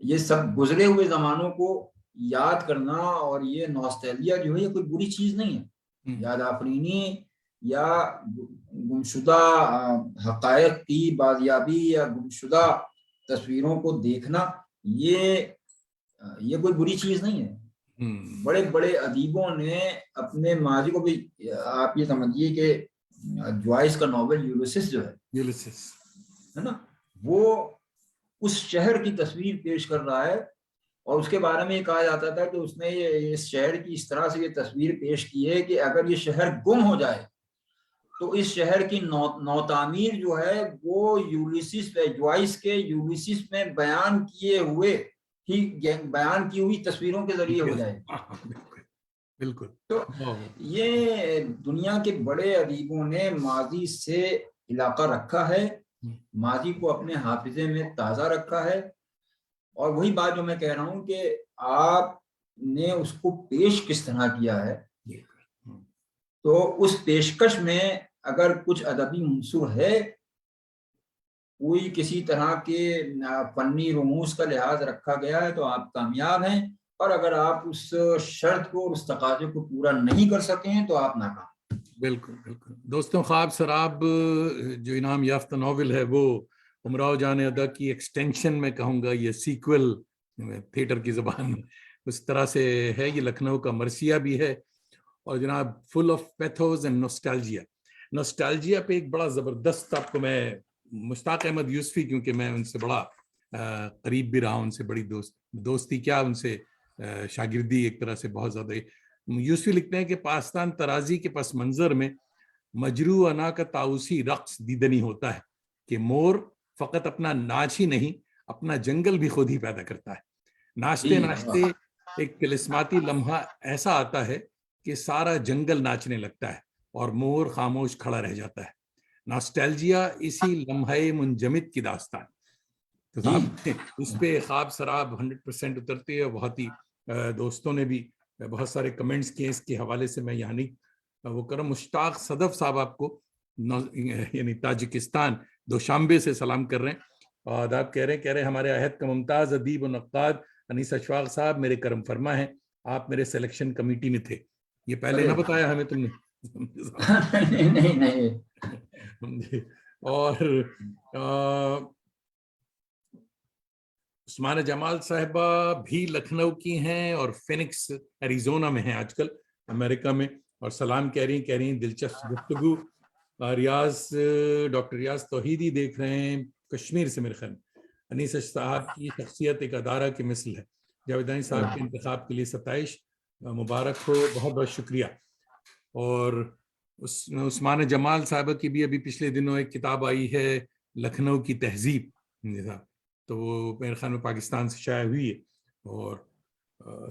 یہ سب گزرے ہوئے زمانوں کو یاد کرنا, اور یہ نوسٹیلجیا جو ہے یہ کوئی بری چیز نہیں ہے. یاد آفرینی یا گمشدہ حقائق کی بازیابی یا گمشدہ تصویروں کو دیکھنا یہ کوئی بری چیز نہیں ہے. بڑے بڑے ادیبوں نے اپنے ماضی کو بھی, آپ یہ سمجھیے کہ جوائس کا ناول یولیسس جو ہے نا, وہ اس شہر کی تصویر پیش کر رہا ہے, اور اس کے بارے میں یہ کہا جاتا تھا کہ اس نے اس شہر کی اس طرح سے یہ تصویر پیش کی ہے کہ اگر یہ شہر گم ہو جائے تو اس شہر کی نو تعمیر جو ہے وہ یولیسس جوائس کے یولیسس میں بیان کی ہوئی تصویروں کے ذریعے ہو جائے. بالکل. تو یہ دنیا کے بڑے ادیبوں نے ماضی سے علاقہ رکھا ہے, ماضی کو اپنے حافظے میں تازہ رکھا ہے, اور وہی بات جو میں کہہ رہا ہوں کہ آپ نے اس کو پیش کس طرح کیا ہے. تو اس پیشکش میں اگر کچھ ادبی عنصر ہے, کوئی کسی طرح کے فنی رموز کا لحاظ رکھا گیا ہے, تو آپ کامیاب ہیں, اور اگر آپ اس شرط کو اور اس تقاضے کو پورا نہیں کر سکیں تو آپ ناکام. بالکل بالکل. دوستوں, خواب سراب جو انعام یافتہ ناول ہے وہ امراؤ جان ادا کی ایکسٹینشن میں کہوں گا, یہ سیکول تھیٹر کی زبان میں اس طرح سے ہے. یہ لکھنؤ کا مرثیہ بھی ہے, اور جناب full of pathos and nostalgia. Nostalgia پہ ایک بڑا زبردست, آپ کو میں مشتاق احمد یوسفی, کیونکہ میں ان سے بڑا قریب بھی رہا ہوں, ان سے بڑی دوستی کیا, ان سے شاگردی ایک طرح سے بہت زیادہ. یوسفی لکھتے ہیں کہ پاکستان ترازی کے پس منظر میں مجروح انا کا طاؤسی رقص دیدنی ہوتا ہے کہ مور فقط اپنا ناچ ہی نہیں اپنا جنگل بھی خود ہی پیدا کرتا ہے. ناچتے ناچتے ایک طلسماتی لمحہ ایسا آتا ہے کہ سارا جنگل ناچنے لگتا ہے اور مور خاموش کھڑا رہ جاتا ہے. ناسٹیلجیا اسی لمحے منجمد کی داستان. تو صاحب اس پہ خواب سراب 100% اترتے ہیں. بہت ہی دوستوں نے بھی بہت سارے کمنٹس کیے اس کے حوالے سے, میں یہاں نہیں وہ کرم. مشتاق صدف صاحب آپ کو یعنی تاجکستان دوشانبے سے سلام کر رہے ہیں, اور آپ کہہ رہے ہیں ہمارے عہد کا ممتاز ادیب و نقاد انیس اشفاق صاحب میرے کرم فرما ہیں, آپ میرے سلیکشن کمیٹی میں تھے. یہ پہلے نہ بتایا ہمیں تم نے. اور عثمان جمال صاحبہ بھی لکھنؤ کی ہیں اور فینکس ایریزونا میں ہیں آج کل امریکہ میں, اور سلام کہہ رہی ہیں دلچسپ گفتگو. ڈاکٹر ریاض توحیدی دیکھ رہے ہیں کشمیر سے میرے خیال. انیس صاحب کی شخصیت ایک ادارہ کی مثل ہے. جاویدانی صاحب کے انتخاب کے لیے ستائش, مبارک ہو, بہت بہت شکریہ. اور عثمان جمال صاحبہ کی بھی ابھی پچھلے دنوں ایک کتاب آئی ہے لکھنؤ کی تہذیب, تو وہ میرے خیال میں پاکستان سے شائع ہوئی ہے. اور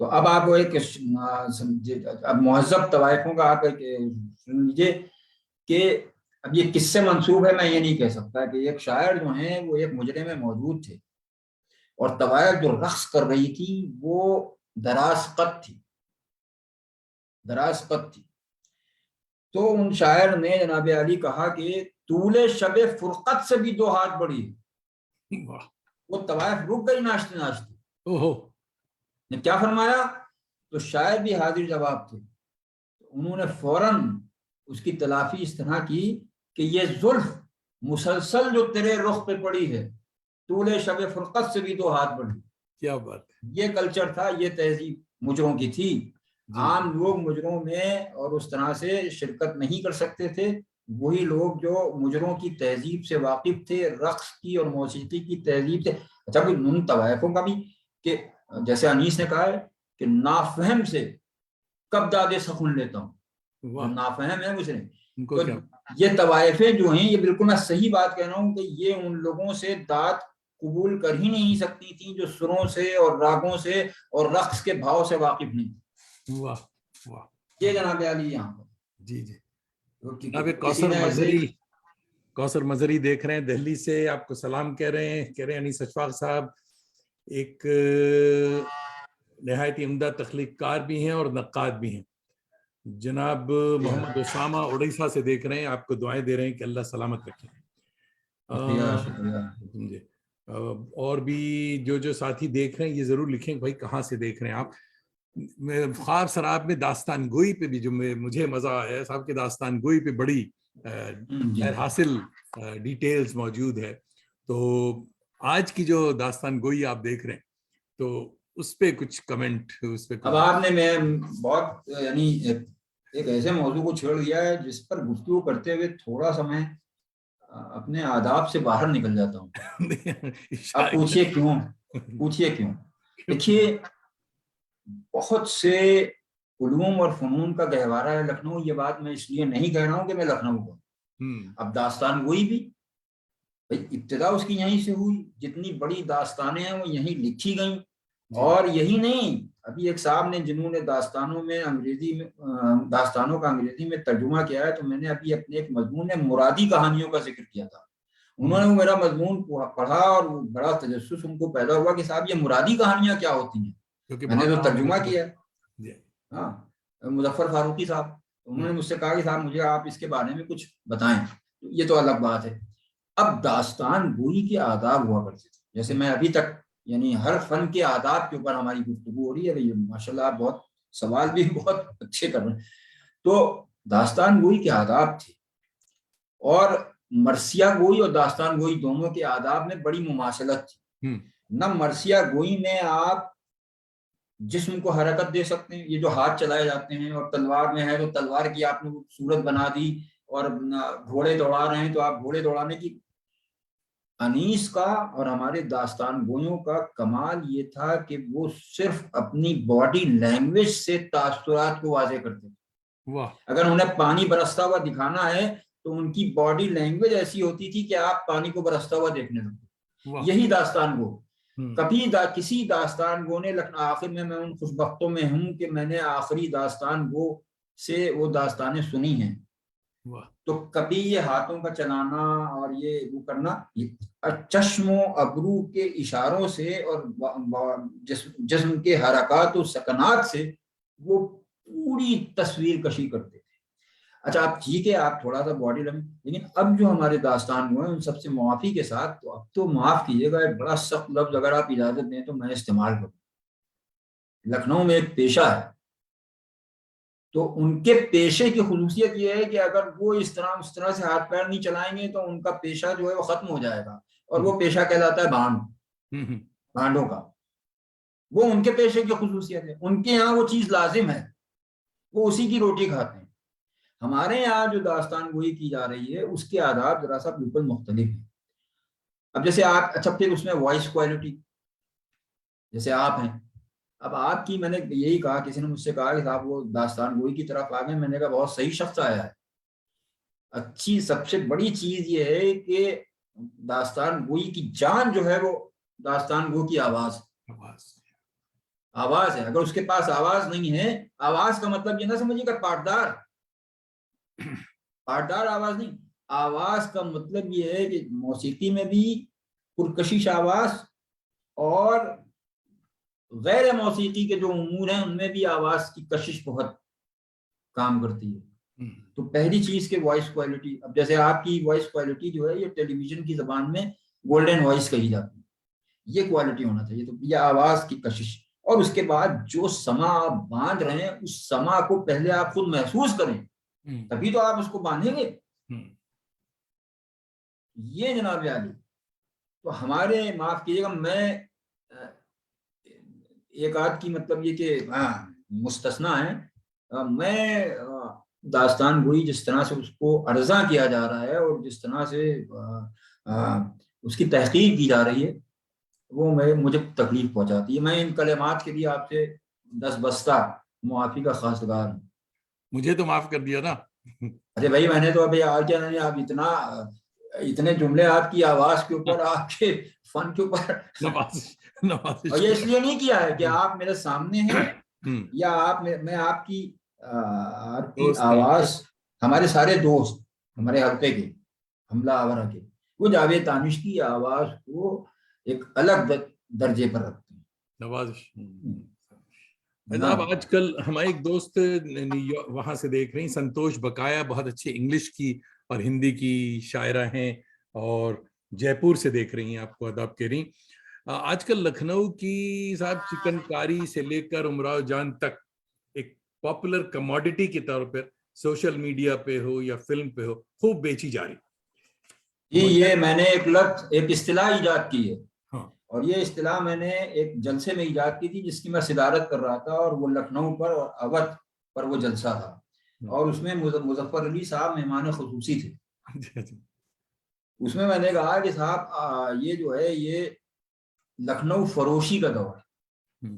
تو اب آپ ایک اب مہذب طوائفوں کا آپ ایک سن لیجیے کہ اب یہ کس سے منسوب ہے، میں یہ نہیں کہہ سکتا کہ ایک شاعر جو ہیں وہ ایک مجرے میں موجود تھے اور طوائف جو رقص کر رہی تھی وہ دراسقط تھی، دراسقط تھی. تو ان شاعر نے جناب علی کہا کہ طول شب فرقت سے بھی 2 ہاتھ بڑی ہے. وہ طوائف رک گئی ناچتے ناچتے. نے کیا فرمایا؟ تو شاعر بھی حاضر جواب تھے. انہوں نے فوراً اس کی تلافی اس طرح کی کہ یہ زلف مسلسل جو تیرے رخ پہ پڑی ہے طول شب فرقت سے بھی 2 ہاتھ بڑی. کیا بات ہے. یہ کلچر تھا، یہ تہذیب مجروں کی تھی. عام لوگ مجروں میں اور اس طرح سے شرکت نہیں کر سکتے تھے. وہی لوگ جو مجروں کی تہذیب سے واقف تھے، رقص کی اور موسیقی کی تہذیب سے. اچھا کوئی ان طوائفوں کا بھی کہ جیسے انیس نے کہا ہے کہ نافہم سے کب دادے سخن لیتا ہوں. نافہم ہے مجھے. تو یہ طوائفیں جو ہیں، یہ بالکل میں صحیح بات کہہ رہا ہوں کہ یہ ان لوگوں سے داد قبول کر ہی نہیں سکتی تھیں جو سروں سے اور راگوں سے اور رقص کے بھاؤ سے واقف نہیں تھی. واہ واہ. یہ جناب علی یہاں پر. جی جی. کوثر مظہری دیکھ رہے ہیں دہلی سے، آپ کو سلام کہہ رہے ہیں انیس اشفاق صاحب ایک نہایت عمدہ تخلیق کار بھی ہیں اور نقاد بھی ہیں. جناب محمد اسامہ اڑیسہ سے دیکھ رہے ہیں، آپ کو دعائیں دے رہے ہیں کہ اللہ سلامت رکھے. جی. اور بھی جو ساتھی دیکھ رہے ہیں یہ ضرور لکھیں بھائی کہاں سے دیکھ رہے ہیں آپ. خواب سراب میں داستان گوئی پہ بھی جو مجھے مزہ آیا صاحب کہ داستان گوئی پہ بڑی حاصل ڈیٹیلز موجود ہے. تو آج کی جو داستان گوئی آپ دیکھ رہے ہیں تو اس پہ کچھ کمنٹ اس پہ. اب آپ نے میں بہت یعنی ایک ایسے موضوع کو چھیڑ دیا ہے جس پر گفتگو کرتے ہوئے تھوڑا سا میں اپنے آداب سے باہر نکل جاتا ہوں. اب پوچھئے کیوں. دیکھیے بہت سے علوم اور فنون کا گہوارہ ہے لکھنؤ. یہ بات میں اس لیے نہیں کہہ رہا ہوں کہ میں لکھنؤ کو. اب داستان گوئی بھی ابتدا اس کی یہیں سے ہوئی. جتنی بڑی داستانیں ہیں وہ یہیں لکھی گئیں. اور یہی نہیں، ابھی ایک صاحب نے جنہوں نے داستانوں کا انگریزی میں ترجمہ کیا ہے، تو میں نے ابھی اپنے ایک مضمون میں مرادی کہانیوں کا ذکر کیا تھا. انہوں نے وہ میرا مضمون پڑھا اور بڑا تجسس ان کو پیدا ہوا کہ صاحب یہ مرادی کہانیاں کیا ہوتی ہیں. میں نے تو ترجمہ کیا ہے. ہاں مظفر فاروقی صاحب، انہوں نے مجھ سے کہا کہ صاحب مجھے آپ اس کے بارے میں کچھ بتائیں. یہ تو الگ بات ہے. اب داستان گوئی کے آداب ہوا کرتے تھے. جیسے میں ابھی تک یعنی ہر فن کے آداب کے اوپر ہماری گفتگو ہو رہی ہے. ماشاءاللہ آپ بہت سوال بھی بہت اچھے کر رہے ہیں. تو داستان گوئی کے آداب تھے اور مرثیہ گوئی اور داستان گوئی دونوں کے آداب میں بڑی مماثلت تھی. نہ مرثیہ گوئی میں آپ جسم کو حرکت دے سکتے ہیں، یہ جو ہاتھ چلائے جاتے ہیں، اور تلوار میں ہے تو تلوار کی آپ نے صورت بنا دی، اور گھوڑے دوڑا رہے ہیں تو آپ گھوڑے دوڑانے کی. انیس کا اور ہمارے داستان گوئیوں کا کمال یہ تھا کہ وہ صرف اپنی باڈی لینگویج سے تاثرات کو واضح کرتے تھے. اگر انہیں پانی برستا ہوا دکھانا ہے تو ان کی باڈی لینگویج ایسی ہوتی تھی کہ آپ پانی کو برستا ہوا دیکھنے لگتے. یہی داستان گو. کبھی کسی داستان گو نے آخر میں ان خوشبختوں میں ہوں کہ میں نے آخری داستان گو سے وہ داستانیں سنی ہیں. تو کبھی یہ ہاتھوں کا چلانا اور یہ وہ کرنا چشم و ابرو کے اشاروں سے اور جسم کے حرکات و سکنات سے وہ پوری تصویر کشی کرتے تھے. اچھا آپ ٹھیک ہے آپ تھوڑا سا باڈی لینگویج، لیکن اب جو ہمارے داستان ہوئے ان سب سے معافی کے ساتھ، تو اب تو معاف کیجیے گا ایک بڑا سخت لفظ اگر آپ اجازت دیں تو میں استعمال کروں. لکھنؤ میں ایک پیشہ ہے، تو ان کے پیشے کی خصوصیت یہ ہے کہ اگر وہ اس طرح سے ہاتھ پیر نہیں چلائیں گے تو ان کا پیشہ جو ہے وہ ختم ہو جائے گا. اور وہ پیشہ کہلاتا ہے بھانڈ، بھانڈوں کا. وہ ان کے پیشے کی خصوصیت ہے. ان کے یہاں وہ چیز لازم ہے، وہ اسی کی روٹی کھاتے ہیں. ہمارے یہاں جو داستان گوئی کی جا رہی ہے اس کے آداب ذرا سا بالکل مختلف ہیں. اب جیسے آپ، اچھا پھر اس میں وائس کوالٹی، جیسے آپ ہیں، اب آپ کی، میں نے یہی کہا، کسی نے مجھ سے کہا کہ صاحب وہ داستان گوئی کی طرف آ گئے. میں نے کہا بہت صحیح شخص آیا ہے. اچھی سب سے بڑی چیز یہ ہے کہ داستان گوئی کی جان جو ہے وہ داستان گو کی آواز. آواز ہے. اگر اس کے پاس آواز نہیں ہے, آواز کا مطلب یہ نہ سمجھیے گا پاٹدار آواز نہیں, آواز کا مطلب یہ ہے کہ موسیقی میں بھی پرکشش آواز اور غیر موسیقی کے جو امور ہیں ان میں بھی آواز کی کشش بہت کام کرتی ہے. تو پہلی چیز کہ وائس کوالٹی, اب جیسے آپ کی وائس کوالٹی جو ہے یہ ٹیلی ویژن کی زبان میں گولڈن وائس کہی جاتی ہے, یہ کوالٹی ہونا چاہیے. تو یہ آواز کی کشش, اور اس کے بعد جو سما آپ باندھ رہے ہیں اس سما کو پہلے آپ خود محسوس کریں, تبھی تو آپ اس کو باندھیں گے. یہ جناب عالی, تو ہمارے معاف کیجیے گا میں ایک آدھ کی مطلب یہ کہ مستثنا ہے, میں داستان گوئی جس طرح سے اس کو عرضہ کیا جا رہا ہے اور جس طرح سے اس کی تحقیق کی جا رہی ہے وہ مجھے تکلیف پہنچاتی ہے. میں ان کلمات کے لیے آپ سے 10 بستہ معافی کا خواستگار ہوں. مجھے تو معاف کر دیا نا. ارے بھائی میں نے تو ابھی آ کیا نہیں, آپ اتنے جملے آپ کی آواز کے اوپر, آپ کے فن کے اوپر, اور یہ اس لیے نہیں کیا ہے کہ آپ میرے سامنے ہیں یا میں آپ کی آواز, ہمارے سارے دوست ہمارے حلقے کے حملہ آورہ کے وہ جاوید دانش کی آواز کو ایک الگ درجے پر رکھتے ہیں. نوازش جناب, آج کل ہمارے ایک دوست وہاں سے دیکھ رہی ہیں, سنتوش بقایا, بہت اچھے انگلش کی اور ہندی کی شاعرہ ہیں اور جے پور سے دیکھ رہی ہیں, آپ کو آداب کہہ رہی. آج کل لکھنؤ کی صاحب چکن کاری سے لے کر امراؤ جان تک ایک پاپولر کموڈٹی کے طور پر سوشل میڈیا پہ ہو یا فلم پہ ہو خوب بیچی جا رہی. جی, یہ میں نے ایک اصطلاح ایجاد کی ہے, اور یہ اصطلاح میں نے ایک جلسے میں ایجاد کی تھی جس کی میں صدارت کر رہا تھا, اور وہ لکھنؤ پر اور اودھ پر وہ جلسہ تھا, اور اس میں مظفر علی صاحب مہمان خصوصی تھے. اس میں نے کہا کہ صاحب یہ جو ہے یہ لکھنؤ فروشی کا دور ہے.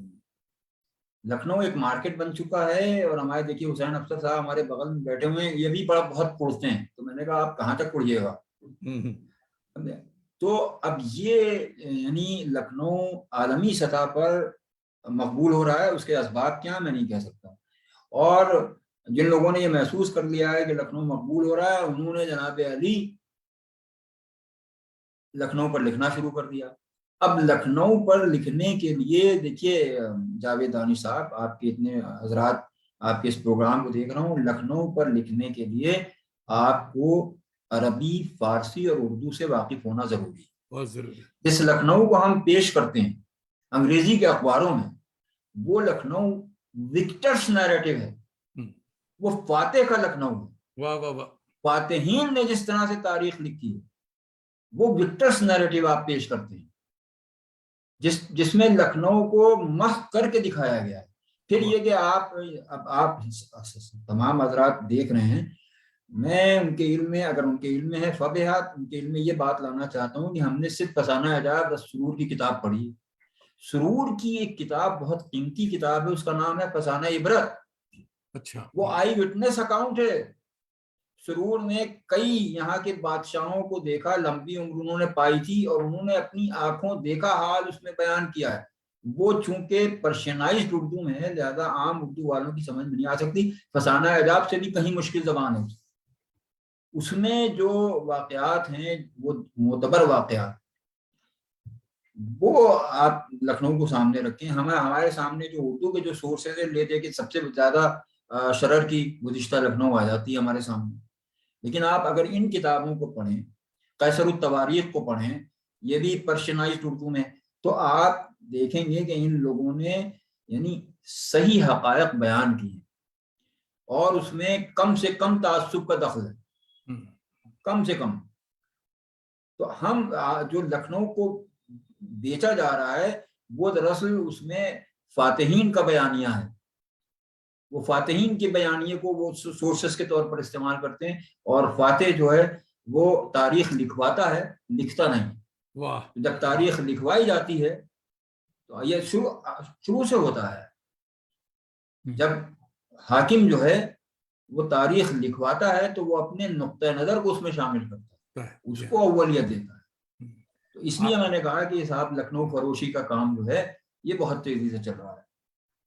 لکھنؤ ایک مارکیٹ بن چکا ہے, اور ہمارے دیکھیے حسین افسر صاحب ہمارے بغل میں بیٹھے ہوئے ہیں, یہ بھی بہت پڑھتے ہیں. تو میں نے کہا آپ کہاں تک پڑھیے گا. تو اب یہ یعنی لکھنؤ عالمی سطح پر مقبول ہو رہا ہے, اس کے اسباب کیا میں نہیں کہہ سکتا, اور جن لوگوں نے یہ محسوس کر لیا ہے کہ لکھنؤ مقبول ہو رہا ہے انہوں نے جناب علی لکھنؤ پر لکھنا شروع کر دیا. اب لکھنؤ پر لکھنے کے لیے دیکھیے جاوید دانش صاحب, آپ کے اتنے حضرات آپ کے اس پروگرام کو دیکھ رہا ہوں, لکھنؤ پر لکھنے کے لیے آپ کو عربی, فارسی اور اردو سے واقف ہونا ضروری ہے. بہت ضروری. جس لکھنؤ کو ہم پیش کرتے ہیں انگریزی کے اخباروں میں, وہ لکھنؤ وکٹرس نیریٹو ہے, وہ فاتح کا لکھنؤ ہے. واہ واہ واہ. فاتحین نے جس طرح سے تاریخ لکھی ہے وہ وکٹرس نیریٹو آپ پیش کرتے ہیں, جس میں لکھنؤ کو محو کر کے دکھایا گیا ہے. پھر یہ کہ آپ تمام حضرات دیکھ رہے ہیں, میں ان کے علم میں, اگر ان کے علم میں ہے فبہات, ان کے علم میں یہ بات لانا چاہتا ہوں کہ ہم نے صرف فسانہ اعجاز سرور کی کتاب پڑھی ہے. سرور کی ایک کتاب بہت قیمتی کتاب ہے, اس کا نام ہے فسانہ عبرت. اچھا. وہ آئی وٹنس اکاؤنٹ ہے. سرور نے کئی یہاں کے بادشاہوں کو دیکھا, لمبی عمر انہوں نے پائی تھی, اور انہوں نے اپنی آنکھوں دیکھا حال اس میں بیان کیا ہے. وہ چونکہ پرشینائزڈ اردو میں ہے لہذا عام اردو والوں کی سمجھ میں نہیں آ سکتی. فسانہ اعجاز سے بھی کہیں مشکل زبان ہے. اس میں جو واقعات ہیں وہ معتبر واقعات, وہ آپ لکھنؤ کو سامنے رکھیں. ہمارے سامنے جو اردو کے جو سورسز ہیں, لے دے کے سب سے زیادہ شرر کی گزشتہ لکھنؤ آ جاتی ہے ہمارے سامنے. لیکن آپ اگر ان کتابوں کو پڑھیں, قیصر التواریخ کو پڑھیں, یہ بھی پرشینائزڈ اردو میں, تو آپ دیکھیں گے کہ ان لوگوں نے یعنی صحیح حقائق بیان کی ہیں, اور اس میں کم سے کم تعصب کا دخل ہے, کم سے کم. تو ہم جو لکھنؤ کو بیچا جا رہا ہے وہ دراصل اس میں فاتحین کا بیانیہ ہے. وہ فاتحین کے بیانیے کو وہ سورسز کے طور پر استعمال کرتے ہیں, اور فاتح جو ہے وہ تاریخ لکھواتا ہے, لکھتا نہیں. واہ. جب تاریخ لکھوائی جاتی ہے تو یہ شروع سے ہوتا ہے. جب حاکم جو ہے وہ تاریخ لکھواتا ہے تو وہ اپنے نقطۂ نظر کو اس میں شامل کرتا ہے, اس کو اولیت دیتا ہے. تو اس لیے میں نے کہا کہ صاحب لکھنؤ فروشی کا کام جو ہے یہ بہت تیزی سے چل رہا ہے.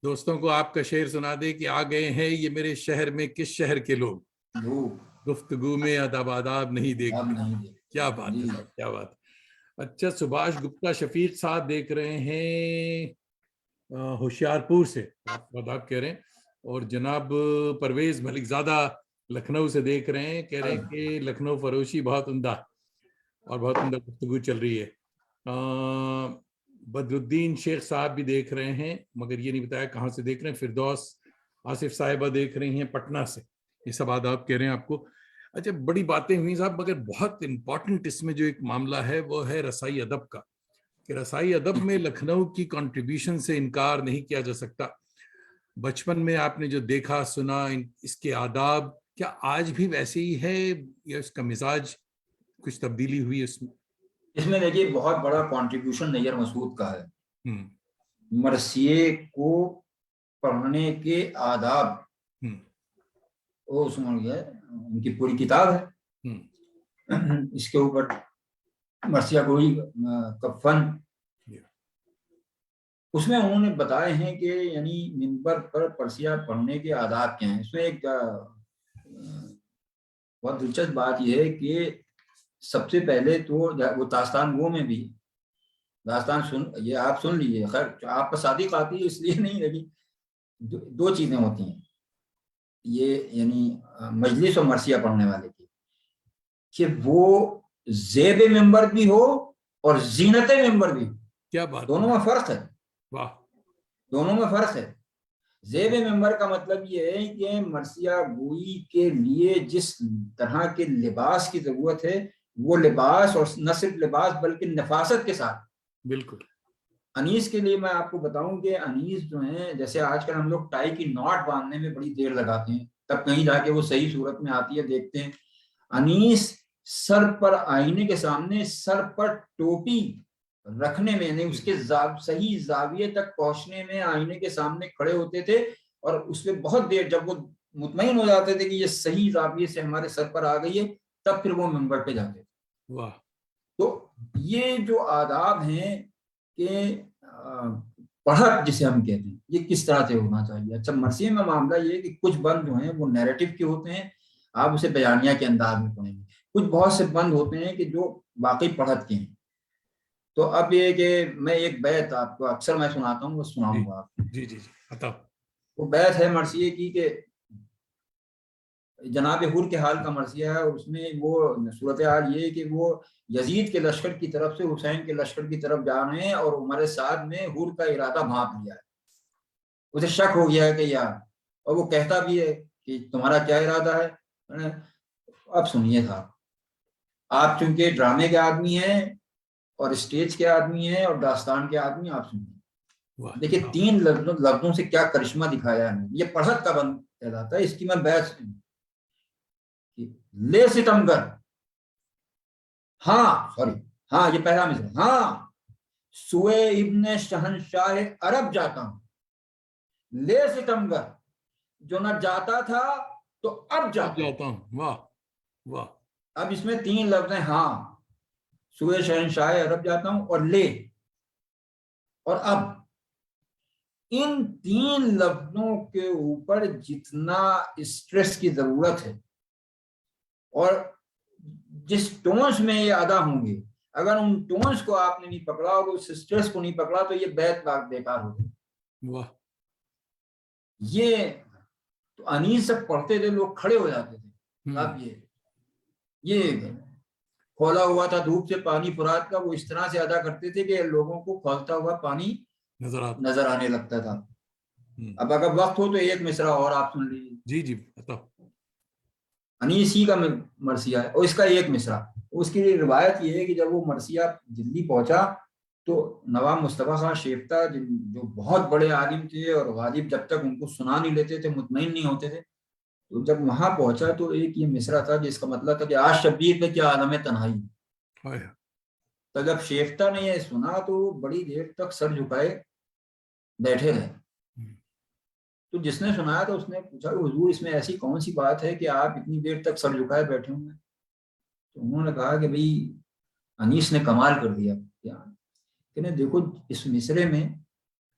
دوستوں کو آپ کا شعر سنا دے کہ آ گئے ہیں یہ میرے شہر میں کس شہر کے لوگ، گفتگو میں ادب آداب نہیں دیکھتے. کیا بات ہے صاحب، کیا بات. اچھا، سبھاش گپتا شفیق صاحب دیکھ رہے ہیں ہوشیار پور سے، آپ کہہ رہے ہیں. اور جناب پرویز ملک زادہ لکھنؤ سے دیکھ رہے ہیں، کہہ رہے ہیں کہ لکھنؤ فروشی بہت عمدہ اور بہت عمدہ گفتگو چل رہی ہے. بدر الدین شیخ صاحب بھی دیکھ رہے ہیں، مگر یہ نہیں بتایا کہاں سے دیکھ رہے ہیں. فردوس آصف صاحبہ دیکھ رہی ہیں پٹنہ سے. یہ سب آداب کہہ رہے ہیں آپ کو. اچھا، بڑی باتیں ہوئی صاحب، مگر بہت امپورٹنٹ اس میں جو ایک معاملہ ہے وہ ہے رسائی ادب کا، کہ رسائی ادب میں لکھنؤ کی کنٹریبیوشن سے انکار نہیں کیا جا سکتا. بچپن میں آپ نے جو دیکھا سنا، اس کے آداب کیا آج بھی ویسے ہی ہے یا اس کا مزاج کچھ تبدیلی ہوئی اس میں؟ اس میں دیکھیے بہت بڑا کنٹریبیوشن نیر مسعود کا ہے. مرثیے کو پڑھنے کے آداب وہ اس میں ان کی پوری کتاب ہے. اس کے اوپر مرثیہ گوئی کا فن، اس میں انہوں نے بتائے ہیں کہ یعنی منبر پر مرثیہ پڑھنے کے آداب کیا ہیں. اس میں ایک بہت دلچسپ بات یہ ہے کہ سب سے پہلے تو وہ داستان گو میں بھی داستان یہ آپ سن لیجیے. خیر آپ کا صادق آتی ہے اس لیے نہیں لگی. دو چیزیں ہوتی ہیں یہ یعنی مجلس اور مرثیہ پڑھنے والے کی، کہ وہ زیب ممبر بھی ہو اور زینت ممبر بھی ہو. کیا بات، دونوں میں فرق ہے. واہ، دونوں میں فرق ہے. زیب ممبر کا مطلب یہ ہے کہ مرثیہ گوئی کے لیے جس طرح کے لباس کی ضرورت ہے وہ لباس، اور نہ صرف لباس بلکہ نفاست کے ساتھ. بالکل. انیس کے لیے میں آپ کو بتاؤں کہ انیس جو ہیں، جیسے آج کل ہم لوگ ٹائی کی ناٹ باندھنے میں بڑی دیر لگاتے ہیں، تب کہیں جا کے وہ صحیح صورت میں آتی ہے دیکھتے ہیں. انیس سر پر آئینے کے سامنے سر پر ٹوپی رکھنے میں، یعنی اس کے صحیح زاویے تک پہنچنے میں آئینے کے سامنے کھڑے ہوتے تھے، اور اس میں بہت دیر جب وہ مطمئن ہو جاتے تھے کہ یہ صحیح زاویے سے ہمارے سر پر آ گئی ہے، تب پھر وہ منبر پہ جاتے تھے. واہ. تو یہ جو آداب ہیں کہ پڑھت جسے ہم کہتے ہیں، یہ کس طرح سے ہونا چاہیے. اچھا، مرثیے میں معاملہ یہ ہے کہ کچھ بند جو ہیں وہ نیریٹو کے ہوتے ہیں، آپ اسے بیانیہ کے انداز میں پڑھیں گے. کچھ بہت سے بند ہوتے ہیں کہ جو واقعی پڑھت کے ہیں. تو اب یہ کہ میں ایک بیت آپ کو اکثر میں سناتا ہوں، وہ سناؤں گا آپ. جی جی جی بتاؤ. وہ بیت ہے مرثیے کی کہ جناب حر کے حال کا مرثیہ ہے، اور اس میں وہ صورتحال یہ کہ وہ یزید کے لشکر کی طرف سے حسین کے لشکر کی طرف جا رہے ہیں، اور عمر سعد نے حر کا ارادہ بھانپ لیا ہے. اسے شک ہو گیا ہے کہ یار، اور وہ کہتا بھی ہے کہ تمہارا کیا ارادہ ہے. اب سنیے صاحب، آپ چونکہ ڈرامے کے آدمی ہیں اور اسٹیج کے آدمی ہیں اور داستان کے آدمی، آپ سنیے. دیکھیے 3 لفظوں سے کیا کرشمہ دکھایا ہے. یہ پڑھت کا بند کہلاتا ہے. اس کی میں بحث لے ستمگر، ہاں یہ پہلا مثال. ہاں سوئے ابن شہنشاہ عرب جاتا ہوں. لے ستمگر، جو نہ جاتا تھا تو اب جاتا ہوں. واہ واہ. اب اس میں 3 لفظ ہیں. ہاں سوئے شہنشاہ عرب جاتا ہوں، اور لے، اور اب. ان 3 لفظوں کے اوپر جتنا اسٹریس کی ضرورت ہے اور جس ٹونز میں یہ ادا ہوں گے، اگر ان ٹونز کو آپ نے نہیں پکڑا اور اس اسٹریس کو نہیں پکڑا تو یہ بیت بیکار ہو گئی. واہ. یہ تو انیس سے پڑھتے تھے لوگ کھڑے ہو جاتے تھے. اب یہ کھولا ہوا تھا دھوپ سے پانی فرات کا، وہ اس طرح سے ادا کرتے تھے کہ لوگوں کو کھولتا ہوا پانی نظر آنے لگتا تھا. اب اگر وقت ہو تو ایک مصرع اور آپ سن لیجیے. جی جی بتاؤ. انیسی کا مرثیہ ہے، اور اس کا ایک مصرع. اس کی روایت یہ ہے کہ جب وہ مرثیہ دلی پہنچا تو نواب مصطفیٰ خان شیفتہ جو بہت بڑے عالم تھے، اور غالب جب تک ان کو سنا نہیں لیتے تھے مطمئن نہیں ہوتے تھے، تو جب وہاں پہنچا تو ایک یہ مصرع تھا جس کا مطلب تھا کہ آج شبیر پہ کیا عالم تنہائی. تو جب شیفتہ نے یہ سنا تو بڑی دیر تک سر جھکائے بیٹھے رہے. تو جس نے سنایا تو اس نے پوچھا کہ حضور اس میں ایسی کون سی بات ہے کہ آپ اتنی دیر تک سر جھکائے بیٹھے ہوں گے. تو انہوں نے کہا کہ بھئی انیس نے کمال کر دیا. کہ دیکھو اس مصرے میں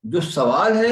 جو سوال ہے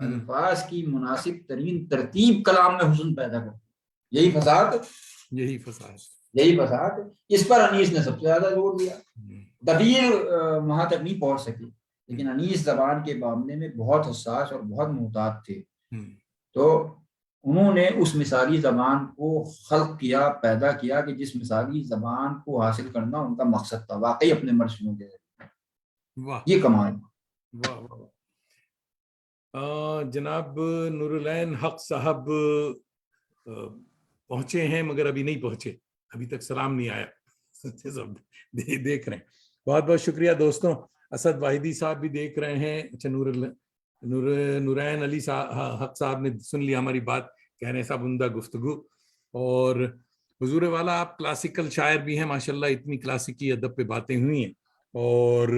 الفاظ کی مناسب ترین ترتیب کلام میں حسن پیدا کرتی ہے. یہی فصاحت یہی فصاحت اس پر انیس نے سب سے زیادہ زور دیا. دبیر وہاں تک نہیں پہنچ سکی لیکن انیس زبان کے معاملے میں بہت حساس اور بہت محتاط تھے. تو انہوں نے اس مثالی زبان کو خلق کیا, پیدا کیا کہ جس مثالی زبان کو حاصل کرنا ان کا مقصد تھا واقعی اپنے مرشدوں کے ذریعے. یہ کمال. جناب نور العین حق صاحب پہنچے ہیں مگر ابھی نہیں پہنچے, ابھی تک سلام نہیں آیا. سب دیکھ رہے ہیں. بہت بہت شکریہ دوستوں. اسد واحدی صاحب بھی دیکھ رہے ہیں. اچھا نورعین علی حق صاحب نے سن لیا ہماری بات, کہہ رہے ہیں صاحب عمدہ گفتگو. اور حضور والا آپ کلاسیکل شاعر بھی ہیں ماشاءاللہ, اتنی کلاسیکی ادب پہ باتیں ہوئی ہیں. اور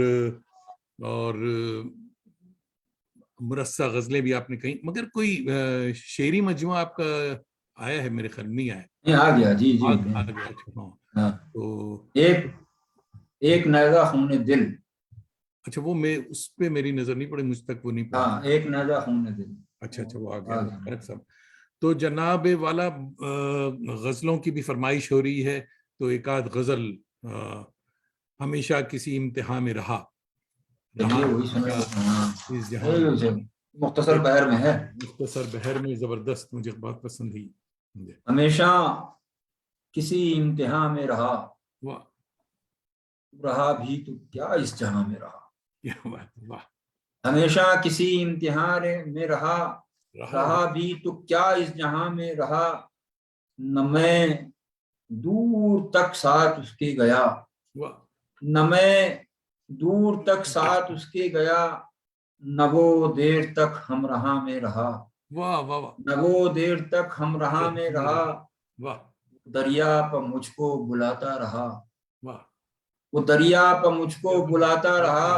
مرصع غزلیں بھی آپ نے کہیں, مگر کوئی شعری مجموعہ آپ کا آیا ہے میرے خیال نہیں آیا. آ گیا. جی آ گیا. تو ایک نیزہ خون دل. اچھا وہ میں اس پہ میری نظر نہیں پڑی, مجھ تک وہ نہیں پڑا. ایک نیزہ خون دل. اچھا وہ آ گیا صاحب. تو جناب والا غزلوں کی بھی فرمائش ہو رہی ہے, تو ایک آدھ غزل ہمیشہ کسی امتحان میں رہا. مختصر بہر میں ہے. مختصر بہر میں زبردست, مجھے بہت پسند ہی. ہمیشہ کسی امتحان میں رہا, رہا بھی تو کیا اس جہاں میں رہا. کیا بات. ہمیشہ کسی امتحان میں رہا, رہا بھی تو کیا اس جہاں میں رہا. نہ میں دور تک ساتھ اس کے گیا, نہ میں دور تک ساتھ اس کے گیا. نہ وہ دیر تک ہم رہاں میں رہا, نہ وہ دیر تک ہم رہاں میں رہا. دریا پر مجھ کو بلاتا رہا, وہ دریا پر مجھ کو بلاتا رہا.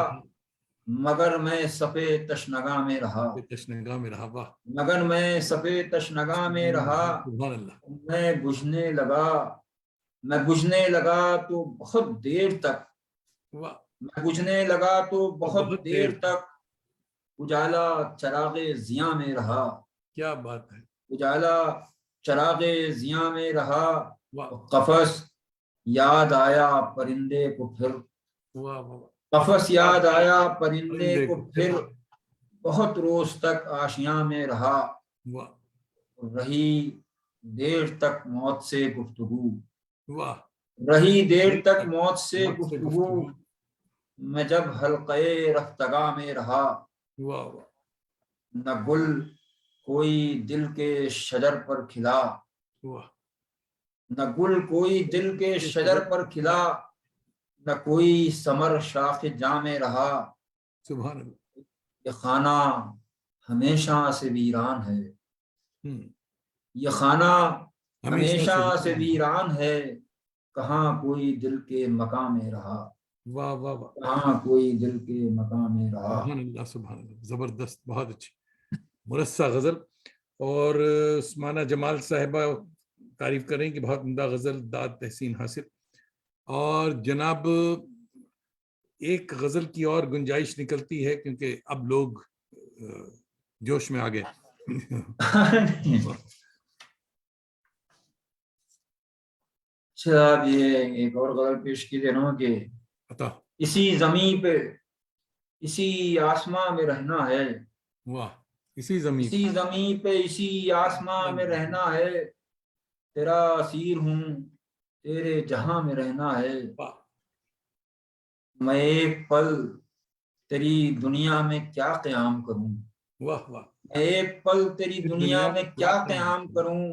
مگر میں صفے تشنگاں میں رہا, مگر میں صفے تشنگاں میں رہا. میں بجھنے لگا تو بہت دیر تک, میں بجھنے لگا تو بہت دیر تک. اجالا چراغ ضیاء میں رہا, کیا بات ہے. اجالا چراغ ضیاء میں رہا. قفس یاد آیا پرندے کو پھر, قفس یاد آیا پرندے کو پھر. بہت روز تک آشیاں میں رہا, رہی دیر تک موت سے گفتگو, رہی دیر تک موت سے گفتگو. میں جب حلقے رفتگاں میں رہا, نہ گل کوئی دل کے شجر پر کھلا, نہ گل کوئی دل کے شجر پر کھلا. نہ کوئی ثمر شاخ جاں میں رہا. سبحان اللہ. یہ خانہ ہمیشہ سے ویران ہے, یہ خانہ ہمیشہ سے ویران ہے. کہاں کوئی دل کے مقام میں رہا, کہاں کوئی دل کے مقام میں رہا. سبحان اللہ سبحان اللہ. زبردست, بہت اچھی مرصع غزل. اور عثمانہ جمال صاحبہ تعریف کریں کہ بہت عمدہ غزل, داد تحسین حاصل. اور جناب ایک غزل کی اور گنجائش نکلتی ہے کیونکہ اب لوگ جوش میں آ گئے. اچھا یہ ایک اور غزل پیش کی دے رہا ہوں کہ اسی زمین پہ اسی آسمان میں رہنا ہے. واہ. اسی زمین پہ اسی آسمان میں رہنا ہے. تیرا اسیر ہوں تیرے جہاں میں رہنا ہے. میں ایک پل تیری دنیا میں کیا قیام کروں, میں ایک پل تیری دنیا میں کیا قیام کروں.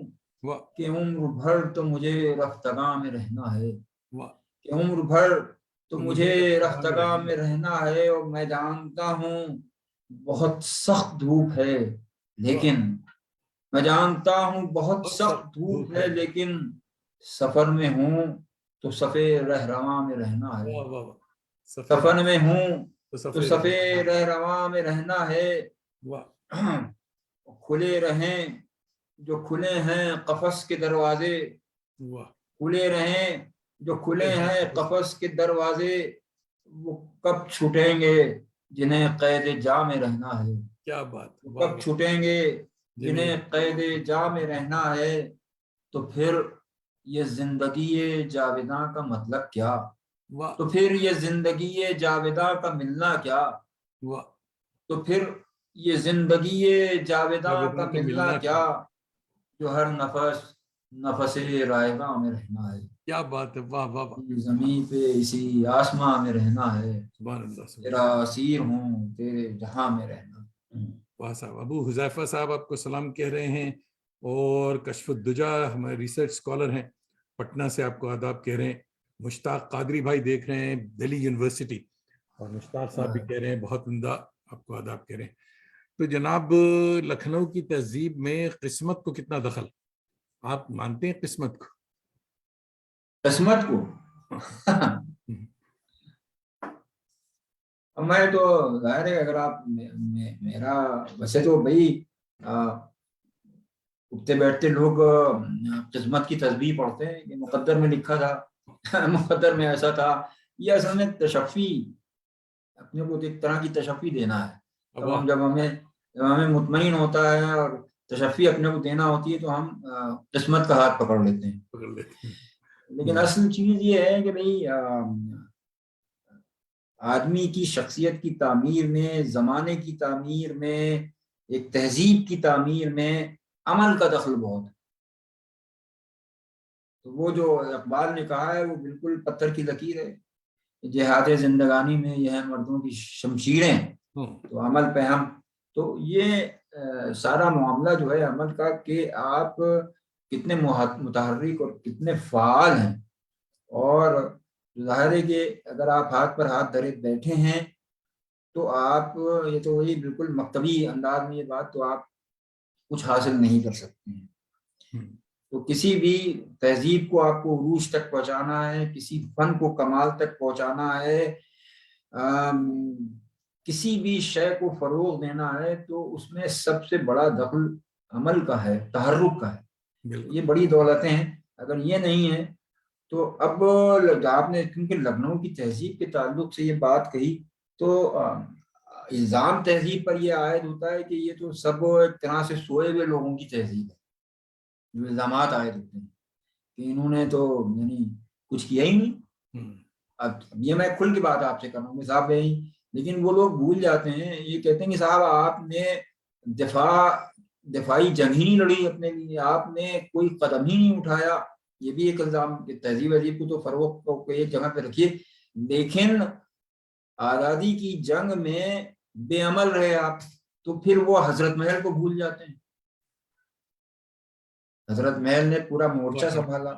کہ عمر بھر تو مجھے رفتگاں میں رہنا ہے, کہ عمر بھر تو مجھے رفتگاں میں رہنا ہے. اور میں جانتا ہوں بہت سخت دھوپ ہے لیکن, میں جانتا ہوں بہت سخت دھوپ ہے لیکن سفر میں ہوں تو صفے رہرواں میں رہنا ہے. سفر میں ہوں تو صفے رہرواں میں رہنا ہے. کھلے رہیں جو کھلے ہیں قفس کے دروازے, کھلے رہیں جو کھلے ہیں قفس کے دروازے. وہ کب چھوٹیں گے جنہیں قید جا میں رہنا ہے, کیا بات ہے، وہ واہ کب واہ، چھوٹیں گے جنہیں جنہیں قید جا میں رہنا ہے، تو پھر یہ زندگی جاویداں کا مطلب کیا، واہ تو پھر یہ زندگی جاویداں کا ملنا کیا، واہ، تو پھر یہ زندگی جاویداں کا جاویداں کا ملنا ملنا کیا، جو ہر نفس نفس رائگاں میں رہنا ہے، کیا بات ہے، واہ واہ واہ، اسی زمین پہ اسی آسماں میں رہنا ہے، سبحان اللہ سبحان تیرا اللہ، اسیر ہوں تیرے جہاں میں رہنا۔ واہ صاحب، ابو حذیفہ صاحب آپ کو سلام کہہ رہے ہیں، اور کشف الدجا ہمارے ریسرچ اسکالر ہیں، پٹنہ سے آپ کو آداب کہہ رہے ہیں، مشتاق قادری بھائی دیکھ رہے ہیں دہلی یونیورسٹی، اور مشتاق صاحب بھی کہہ رہے ہیں بہت عمدہ، آپ کو آداب کہہ رہے ہیں۔ تو جناب لکھنؤ کی تہذیب میں قسمت کو کتنا دخل، آپ مانتے ہیں قسمت کو؟ قسمت کو میں تو ظاہر ہے، اگر آپ میرا ویسے تو بھائی اٹھتے بیٹھتے لوگ قسمت کی تسبیح پڑھتے ہیں کہ مقدر میں لکھا تھا مقدر میں ایسا تھا، یہ اصل میں تشفی، اپنے کو ایک طرح کی تشفی دینا ہے۔ تو ہم جب ہمیں مطمئن ہوتا ہے اور تشفی اپنے کو دینا ہوتی ہے تو ہم قسمت کا ہاتھ پکڑ لیتے ہیں، لیکن اصل چیز یہ ہے کہ بھئی آدمی کی شخصیت کی تعمیر میں، زمانے کی تعمیر میں، ایک تہذیب کی تعمیر میں عمل کا دخل بہت ہے۔ تو وہ جو اقبال نے کہا ہے وہ بالکل پتھر کی لکیر ہے، جہاد زندگانی میں یہ ہیں مردوں کی شمشیریں، تو عمل پہ ہم، تو یہ سارا معاملہ جو ہے عمل کا، کہ آپ کتنے متحرک اور کتنے فعال ہیں، اور ظاہر ہے کہ اگر آپ ہاتھ پر ہاتھ دھرے بیٹھے ہیں تو آپ، یہ تو وہی بالکل مکتبی انداز میں یہ بات، تو آپ کچھ حاصل نہیں کر سکتے ہیں۔ تو کسی بھی تہذیب کو آپ کو عروج تک پہنچانا ہے، کسی فن کو کمال تک پہنچانا ہے، کسی بھی شے کو فروغ دینا ہے، تو اس میں سب سے بڑا دخل عمل کا ہے، تحرک کا ہے۔ یہ بڑی دولتیں ہیں، اگر یہ نہیں ہے تو اب آپ نے کیونکہ لکھنؤ کی تہذیب کے تعلق سے یہ بات کہی، تو الزام تہذیب پر یہ عائد ہوتا ہے کہ یہ تو سب ایک طرح سے سوئے ہوئے لوگوں کی تہذیب ہے، جو الزامات عائد ہوتے ہیں کہ انہوں نے تو یعنی کچھ کیا ہی نہیں۔ اب یہ میں کھل کی بات آپ سے کر رہا ہوں کہ صاحب یہی، لیکن وہ لوگ بھول جاتے ہیں، یہ کہتے ہیں کہ صاحب آپ نے دفاعی جنگ ہی نہیں لڑی اپنے لیے، آپ نے کوئی قدم ہی نہیں اٹھایا۔ یہ بھی ایک الزام کہ تہذیب عجیب کو تو فروغ کو ایک جگہ پہ رکھیے، لیکن آزادی کی جنگ میں بے عمل رہے آپ، تو پھر وہ حضرت محل کو بھول جاتے ہیں۔ حضرت محل نے پورا مورچہ سنبھالا،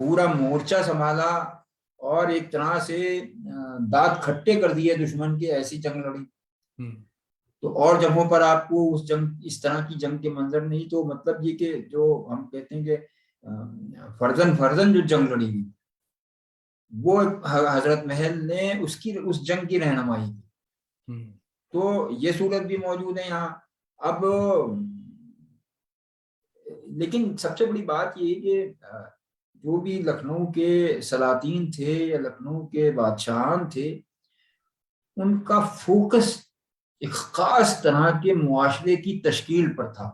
پورا مورچہ سنبھالا، اور ایک طرح سے دانت کھٹے کر دیے دشمن کے، ایسی جنگ لڑی۔ تو اور جگہوں پر آپ کو اس جنگ، اس طرح کی جنگ کے منظر نہیں، تو مطلب یہ کہ جو ہم کہتے ہیں کہ فرزن جو جنگ لڑی گئی، وہ حضرت محل نے اس جنگ کی رہنمائی کی۔ تو یہ صورت بھی موجود ہے یہاں۔ اب لیکن سب سے بڑی بات یہ کہ جو بھی لکھنؤ کے سلاطین تھے یا لکھنؤ کے بادشاہان تھے، ان کا فوکس ایک خاص طرح کے معاشرے کی تشکیل پر تھا۔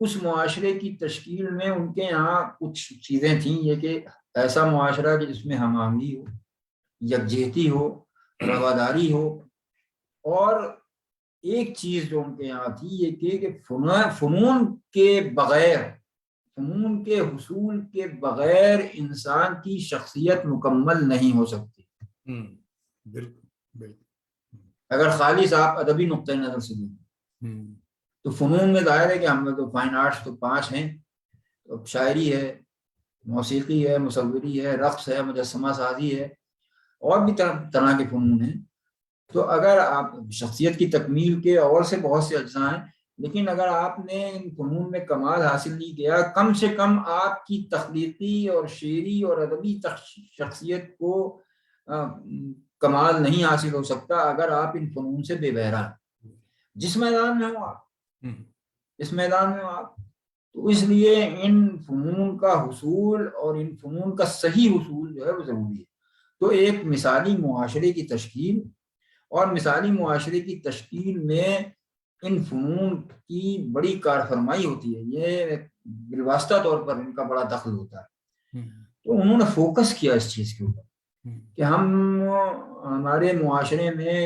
اس معاشرے کی تشکیل میں ان کے یہاں کچھ چیزیں تھیں، یہ کہ ایسا معاشرہ کہ جس میں ہم آہنگی ہو، یکجہتی ہو، رواداری ہو، اور ایک چیز جو ان کے یہاں تھی یہ کہ فنون کے بغیر، فنون کے حصول کے بغیر انسان کی شخصیت مکمل نہیں ہو سکتی۔ بالکل، اگر خالص آپ ادبی نقطۂ نظر سے دیکھیں تو فنون میں ظاہر ہے کہ ہم نے تو فائن آرٹس تو 5 ہیں، تو شاعری ہے، موسیقی ہے، مصوری ہے، رقص ہے، مجسمہ سازی ہے، اور بھی طرح کے فنون ہیں۔ تو اگر آپ شخصیت کی تکمیل کے اور سے بہت سے اجزاء ہیں، لیکن اگر آپ نے ان فنون میں کمال حاصل نہیں کیا، کم سے کم آپ کی تخلیقی اور شعری اور ادبی شخصیت کو کمال نہیں حاصل ہو سکتا اگر آپ ان فنون سے بے بہرا ہیں، جس میدان میں ہو آپ، اس میدان میں ہو آپ۔ تو اس لیے ان فنون کا حصول اور ان فنون کا صحیح حصول جو ہے وہ ضروری ہے۔ تو ایک مثالی معاشرے کی تشکیل اور مثالی معاشرے کی تشکیل میں ان فنون کی بڑی کارفرمائی ہوتی ہے، یہ بالواسطہ طور پر ان کا بڑا دخل ہوتا ہے۔ تو انہوں نے فوکس کیا اس چیز کے اوپر کہ ہمارے معاشرے میں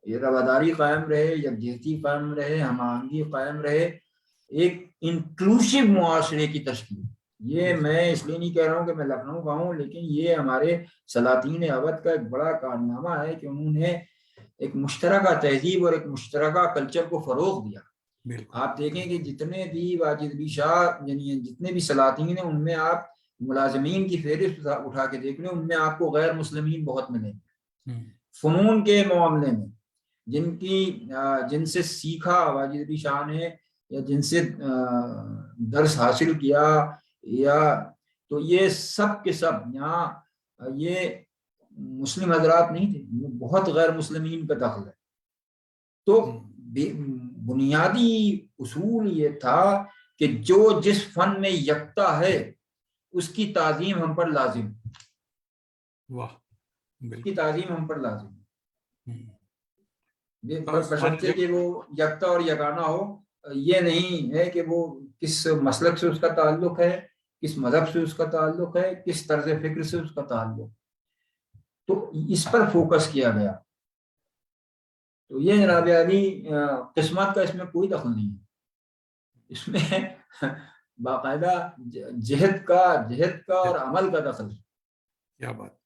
رواداری قائم رہے، یکجہتی قائم رہے، ہم آہنگی قائم رہے، ایک انکلوسیو معاشرے کی تشکیل۔ یہ میں اس لیے نہیں کہہ رہا ہوں کہ میں لکھنؤ کا ہوں، لیکن یہ ہمارے سلاطین اودھ کا ایک بڑا کارنامہ ہے کہ انہوں نے ایک مشترکہ تہذیب اور ایک مشترکہ کلچر کو فروغ دیا۔ آپ دیکھیں کہ جتنے بھی واجد علی شاہ یعنی جتنے بھی سلاطین ہیں، ان میں آپ ملازمین کی فہرست اٹھا کے دیکھ لیں، ان میں آپ کو غیر مسلمین بہت ملیں گے۔ فنون کے معاملے میں جن سے سیکھا واجد علی شاہ نے یا جن سے درس حاصل کیا، یا تو یہ سب کے سب یہاں یہ مسلم حضرات نہیں تھے، بہت غیر مسلمین کا دخل ہے۔ تو بنیادی اصول یہ تھا کہ جو جس فن میں یکتا ہے اس کی تعظیم ہم پر لازم، اس کی تعظیم ہم پر لازم، بشرطے کہ وہ یکتا اور یگانہ ہو۔ یہ نہیں ہے کہ وہ کس مسلک سے اس کا تعلق ہے، کس مذہب سے اس کا تعلق ہے، کس طرز فکر سے اس کا تعلق، تو اس پر فوکس کیا گیا۔ تو یہ جناب علی قسمت کا اس میں کوئی دخل نہیں ہے، اس میں باقاعدہ جہد کا اور عمل کا دخل ہے۔ کیا بات۔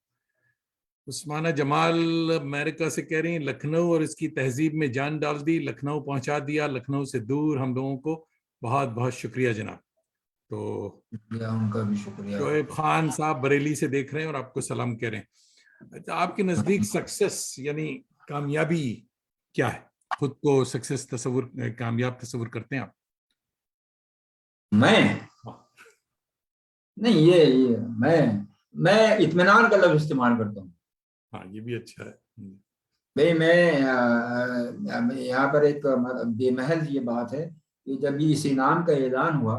عثمانہ جمال امریکہ سے کہہ رہی ہیں لکھنؤ اور اس کی تہذیب میں جان ڈال دی، لکھنؤ پہنچا دیا، لکھنؤ سے دور ہم لوگوں کو، بہت بہت شکریہ جناب۔ تو ان کا بھی شکریہ۔ شعیب خان صاحب بریلی سے دیکھ رہے ہیں اور آپ کو سلام کہہ رہے ہیں۔ آپ کے نزدیک سکسیس یعنی کامیابی کیا ہے؟ خود کو سکسیس کامیاب تصور کرتے ہیں آپ؟ نہیں، یہ میں اطمینان کا لفظ استعمال کرتا ہوں۔ ہاں، یہ بھی اچھا ہے بھائی۔ میں یہاں پر ایک بے محض یہ بات ہے کہ جب اس انعام کا اعلان ہوا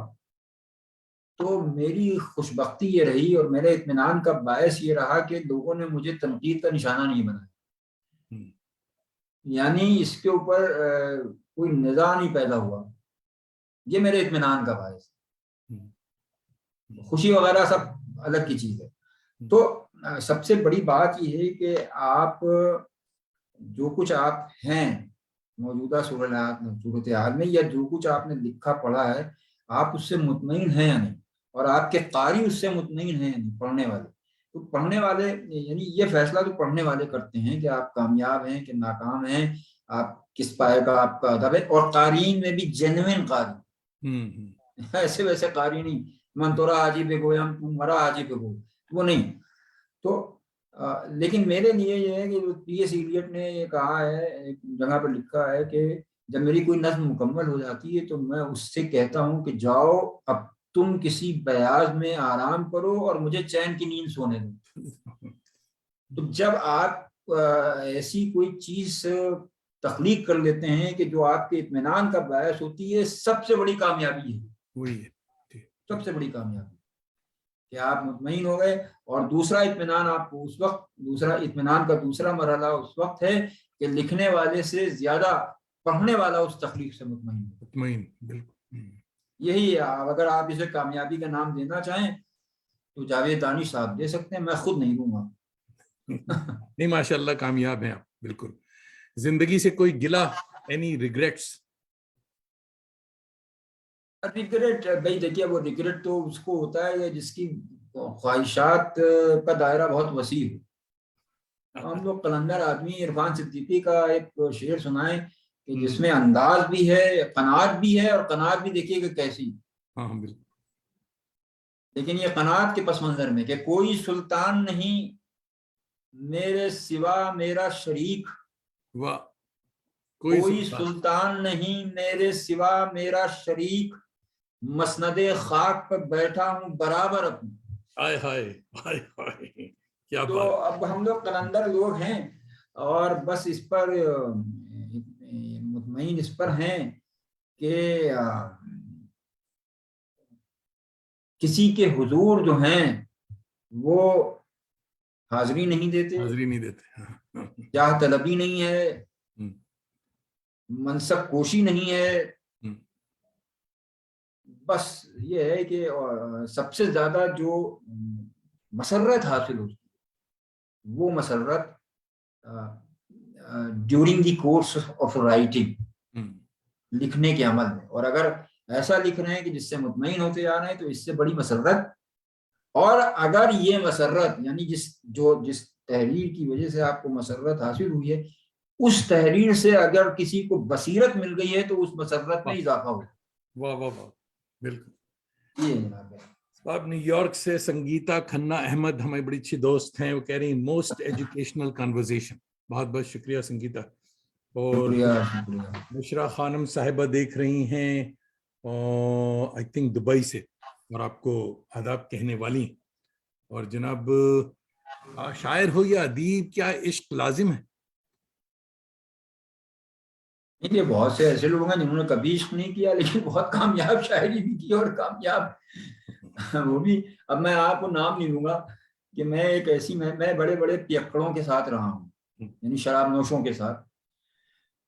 تو میری خوش بختی یہ رہی اور میرے اطمینان کا باعث یہ رہا کہ لوگوں نے مجھے تنقید کا نشانہ نہیں بنایا، یعنی اس کے اوپر کوئی نزاع نہیں پیدا ہوا۔ یہ میرے اطمینان کا باعث، خوشی وغیرہ سب الگ کی چیز ہے۔ تو سب سے بڑی بات یہ ہے کہ آپ جو کچھ آپ ہیں موجودہ صورتحال میں، یا جو کچھ آپ نے لکھا پڑھا ہے، آپ اس سے مطمئن ہیں یا نہیں، اور آپ کے قاری اس سے مطمئن ہیں یا نہیں، پڑھنے والے۔ تو پڑھنے والے یعنی یہ فیصلہ تو پڑھنے والے کرتے ہیں کہ آپ کامیاب ہیں کہ ناکام ہیں، آپ کس پائے کا آپ کا ادب ہے۔ اور قارئین میں بھی جینوین قاری، ایسے ویسے قاری نہیں، منتورا حاجی پہ گویم تم مرا حاجی پہ گو، وہ نہیں۔ تو لیکن میرے لیے یہ ہے کہ ٹی ایس ایلیٹ نے یہ کہا ہے، ایک جگہ پر لکھا ہے کہ جب میری کوئی نظم مکمل ہو جاتی ہے تو میں اس سے کہتا ہوں کہ جاؤ اب تم کسی بیاض میں آرام کرو اور مجھے چین کی نیند سونے دو۔ تو جب آپ ایسی کوئی چیز تخلیق کر لیتے ہیں کہ جو آپ کے اطمینان کا باعث ہوتی ہے، سب سے بڑی کامیابی ہے، وہی ہے سب سے بڑی کامیابی کہ آپ مطمئن ہو گئے۔ اور دوسرا اطمینان آپ کو اس وقت، دوسرا اطمینان کا دوسرا مرحلہ اس وقت ہے کہ لکھنے والے سے زیادہ پڑھنے والا اس تخلیق سے مطمئن، بالکل یہی ہے۔ اگر آپ اسے کامیابی کا نام دینا چاہیں تو جاوید دانش صاحب دے سکتے ہیں، میں خود نہیں دوں گا۔ نہیں، ماشاءاللہ کامیاب ہیں آپ بالکل۔ زندگی سے کوئی گلہ، اینی ریگریٹس؟ ریگریٹ بھائی دیکھیے، وہ ریگریٹ تو اس کو ہوتا ہے جس کی خواہشات کا دائرہ بہت وسیع ہو۔ ہم لوگ قلندر آدمی عرفان صدیقی کا ایک شعر سنائیں کہ جس میں انداز بھی ہے، قناعت بھی ہے، اور قناعت بھی دیکھیے کہ کیسی، لیکن یہ قناعت کے پس منظر میں کہ کوئی سلطان نہیں میرے سوا میرا شریک، کوئی سلطان نہیں میرے سوا میرا شریک، مسند خاک پر بیٹھا ہوں برابر اپنی۔ تو اب ہم لوگ قلندر لوگ ہیں اور بس اس پر مطمئن اس پر ہیں کہ کسی کے حضور جو ہیں وہ حاضری نہیں دیتے, حاضری نہیں دیتے, جاہ طلبی نہیں ہے, منصب کوشی نہیں ہے, بس یہ ہے کہ سب سے زیادہ جو مسرت حاصل ہوتی ہے وہ مسرت during the course of writing, لکھنے کے عمل میں. اور اگر ایسا لکھ رہے ہیں کہ جس سے مطمئن ہوتے جا رہے ہیں تو اس سے بڑی مسرت. اور اگر یہ مسرت یعنی جس تحریر کی وجہ سے آپ کو مسرت حاصل ہوئی ہے, اس تحریر سے اگر کسی کو بصیرت مل گئی ہے تو اس مسرت میں اضافہ ہو. واہ واہ واہ, بالکل. یہ جناب ہے. آپ نیو یارک سے سنگیتا کھنہ احمد ہماری بڑی اچھی دوست ہیں, وہ کہہ رہی ہیں موسٹ ایجوکیشنل کنورزیشن. بہت بہت شکریہ سنگیتا. اور شکریہ. بشرا خانم صاحبہ دیکھ رہی ہیں آئی تھنک دبئی سے, اور آپ کو آداب کہنے والی. اور جناب شاعر ہو یا ادیب, کیا عشق لازم ہے؟ یہ بہت سے ایسے لوگ ہیں جنہوں نے کبھی عشق نہیں کیا لیکن بہت کامیاب شاعری بھی کی اور کامیاب وہ بھی. اب میں آپ کو نام نہیں لوں گا کہ میں ایک ایسی میں بڑے بڑے پیکڑوں کے ساتھ رہا ہوں, یعنی شراب نوشوں کے ساتھ.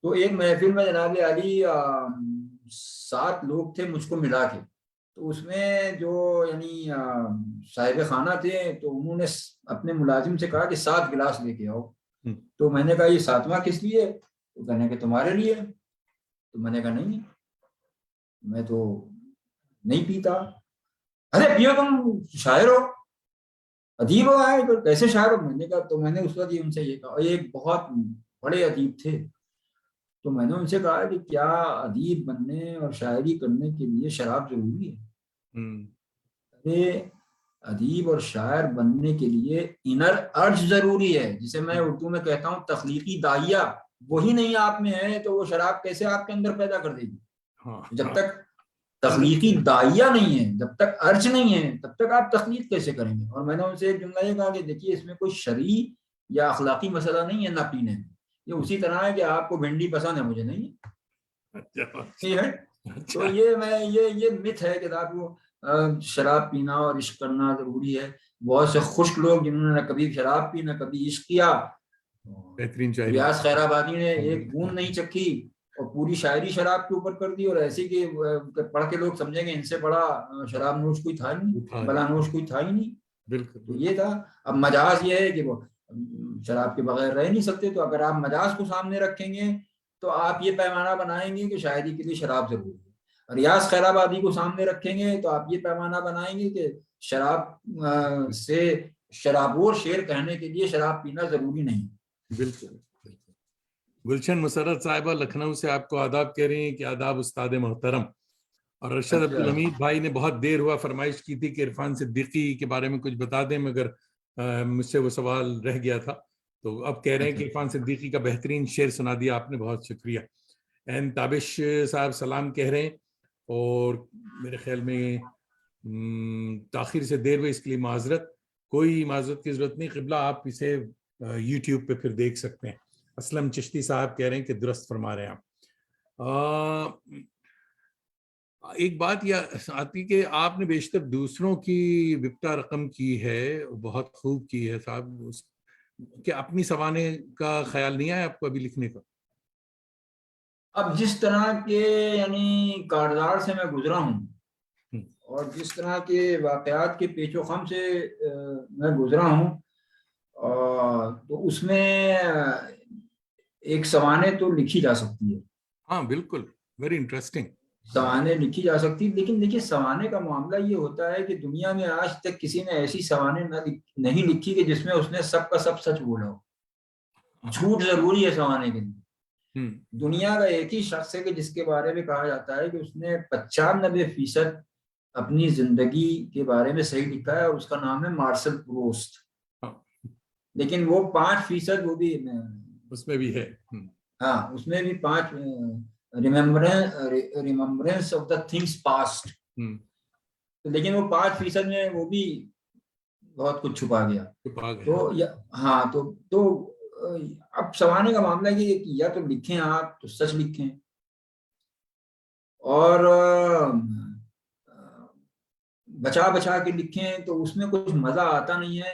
تو ایک محفل میں جناب علی 7 لوگ تھے مجھ کو ملا کے, تو اس میں جو یعنی صاحب خانہ تھے تو انہوں نے اپنے ملازم سے کہا کہ 7 گلاس لے کے آؤ. تو میں نے کہا یہ 7واں کس لیے؟ تو کہنے کہ تمہارے لیے. تو میں نے کہا نہیں, میں تو نہیں پیتا. ارے پیو, تم شاعر ہو, ادیب ہو, آئے تو کیسے شاعر ہو؟ میں نے کہا, تو میں نے اس وقت ان سے یہ کہا, اور ایک بہت بڑے ادیب تھے, تو میں نے ان سے کہا کہ کیا ادیب بننے اور شاعری کرنے کے لیے شراب ضروری ہے؟ ادیب اور شاعر بننے کے لیے انر ارج ضروری ہے, جسے میں اردو میں کہتا ہوں تخلیقی داعیہ. وہی نہیں آپ میں ہے تو وہ شراب کیسے آپ کے اندر پیدا کر دے گی؟ جب تک تخلیقی داعیہ نہیں ہے, جب تک ارج نہیں ہے, تب تک آپ تخلیق کیسے کریں گے؟ اور میں نے ان سے ایک جملہ یہ کہا کہ دیکھیے اس میں کوئی شرعی یا اخلاقی مسئلہ نہیں ہے نہ پینے میں. یہ اسی طرح ہے کہ آپ کو بھنڈی پسند ہے, مجھے نہیں ہے. تو یہ مت ہے کہ آپ کو شراب پینا اور عشق کرنا ضروری ہے. بہت سے خشک لوگ جنہوں نے نہ کبھی شراب پی نہ کبھی عشق کیا, بہترین شاعری, ریاض خیر آبادی نے ایک بوند نہیں چکھی اور پوری شاعری شراب کے اوپر کر دی, اور ایسے کہ پڑھ کے لوگ سمجھیں گے ان سے بڑا شراب نوش کوئی تھا ہی نہیں, بلا نوش کوئی تھا ہی نہیں. بالکل. تو یہ تھا. اب مجاز یہ ہے کہ وہ شراب کے بغیر رہ نہیں سکتے, تو اگر آپ مجاز کو سامنے رکھیں گے تو آپ یہ پیمانہ بنائیں گے کہ شاعری کے لیے شراب ضروری ہے. ریاض خیر آبادی کو سامنے رکھیں گے تو آپ یہ پیمانہ بنائیں گے کہ شراب سے شرابور شعر کہنے کے لیے شراب پینا ضروری نہیں. بالکل. گلشن مسرت صاحبہ لکھنؤ سے آپ کو آداب کہہ رہی ہیں کہ آداب استاد محترم. اور ارشد عبدالحمید بھائی نے بہت دیر ہوا فرمائش کی تھی کہ عرفان صدیقی کے بارے میں کچھ بتا دیں, مگر مجھ سے وہ سوال رہ گیا تھا, تو اب کہہ رہے ہیں کہ عرفان صدیقی کا بہترین شعر سنا دیا آپ نے, بہت شکریہ. این تابش صاحب سلام کہہ رہے ہیں, اور میرے خیال میں تاخیر سے دیر ہوئی اس کے لیے معذرت. کوئی معذرت کی ضرورت نہیں, قبلہ آپ اسے یوٹیوب پہ پھر دیکھ سکتے ہیں. اسلم چشتی صاحب کہہ رہے ہیں کہ درست فرما رہے ہیں آپ. ایک بات یہ آتی کہ آپ نے بیشتر دوسروں کی وپتا رقم کی ہے, بہت خوب کی ہے صاحب, کہ اپنی سوانے کا خیال نہیں آیا آپ کو ابھی لکھنے کا؟ اب جس طرح کے یعنی کاردار سے میں گزرا ہوں اور جس طرح کے واقعات کے پیچ و خم سے میں گزرا ہوں, تو اس میں ایک سوانے تو لکھی جا سکتی ہے. ہاں بالکل, ویری انٹرسٹنگ. سوانے لکھی جا سکتی, لیکن دیکھیے سوانے کا معاملہ یہ ہوتا ہے کہ دنیا میں آج تک کسی نے ایسی سوانے نہیں لکھی کہ جس میں اس نے سب کا سب سچ بولا ہو. جھوٹ ضروری ہے سوانے کے لیے. دنیا کا ایک ہی شخص ہے کہ جس کے بارے میں کہا جاتا ہے کہ اس نے 95% اپنی زندگی کے بارے میں صحیح لکھا ہے, اور اس کا نام ہے مارسل پروسٹ. لیکن وہ 5% وہ بھی اس میں بھی ہے. ہاں, اس میں بھی 5 remembrance of the things past, لیکن وہ 5% میں وہ بھی بہت کچھ چھپا گیا. تو ہاں, تو اب سوانے کا معاملہ یہ کہ یا تو لکھیں آپ تو سچ لکھیں, اور بچا بچا کے لکھیں تو اس میں کچھ مزہ آتا نہیں ہے.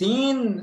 3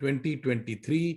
2023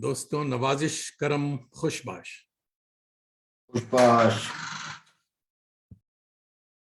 دوستوں نوازش کرم خوش باش. خوشباش.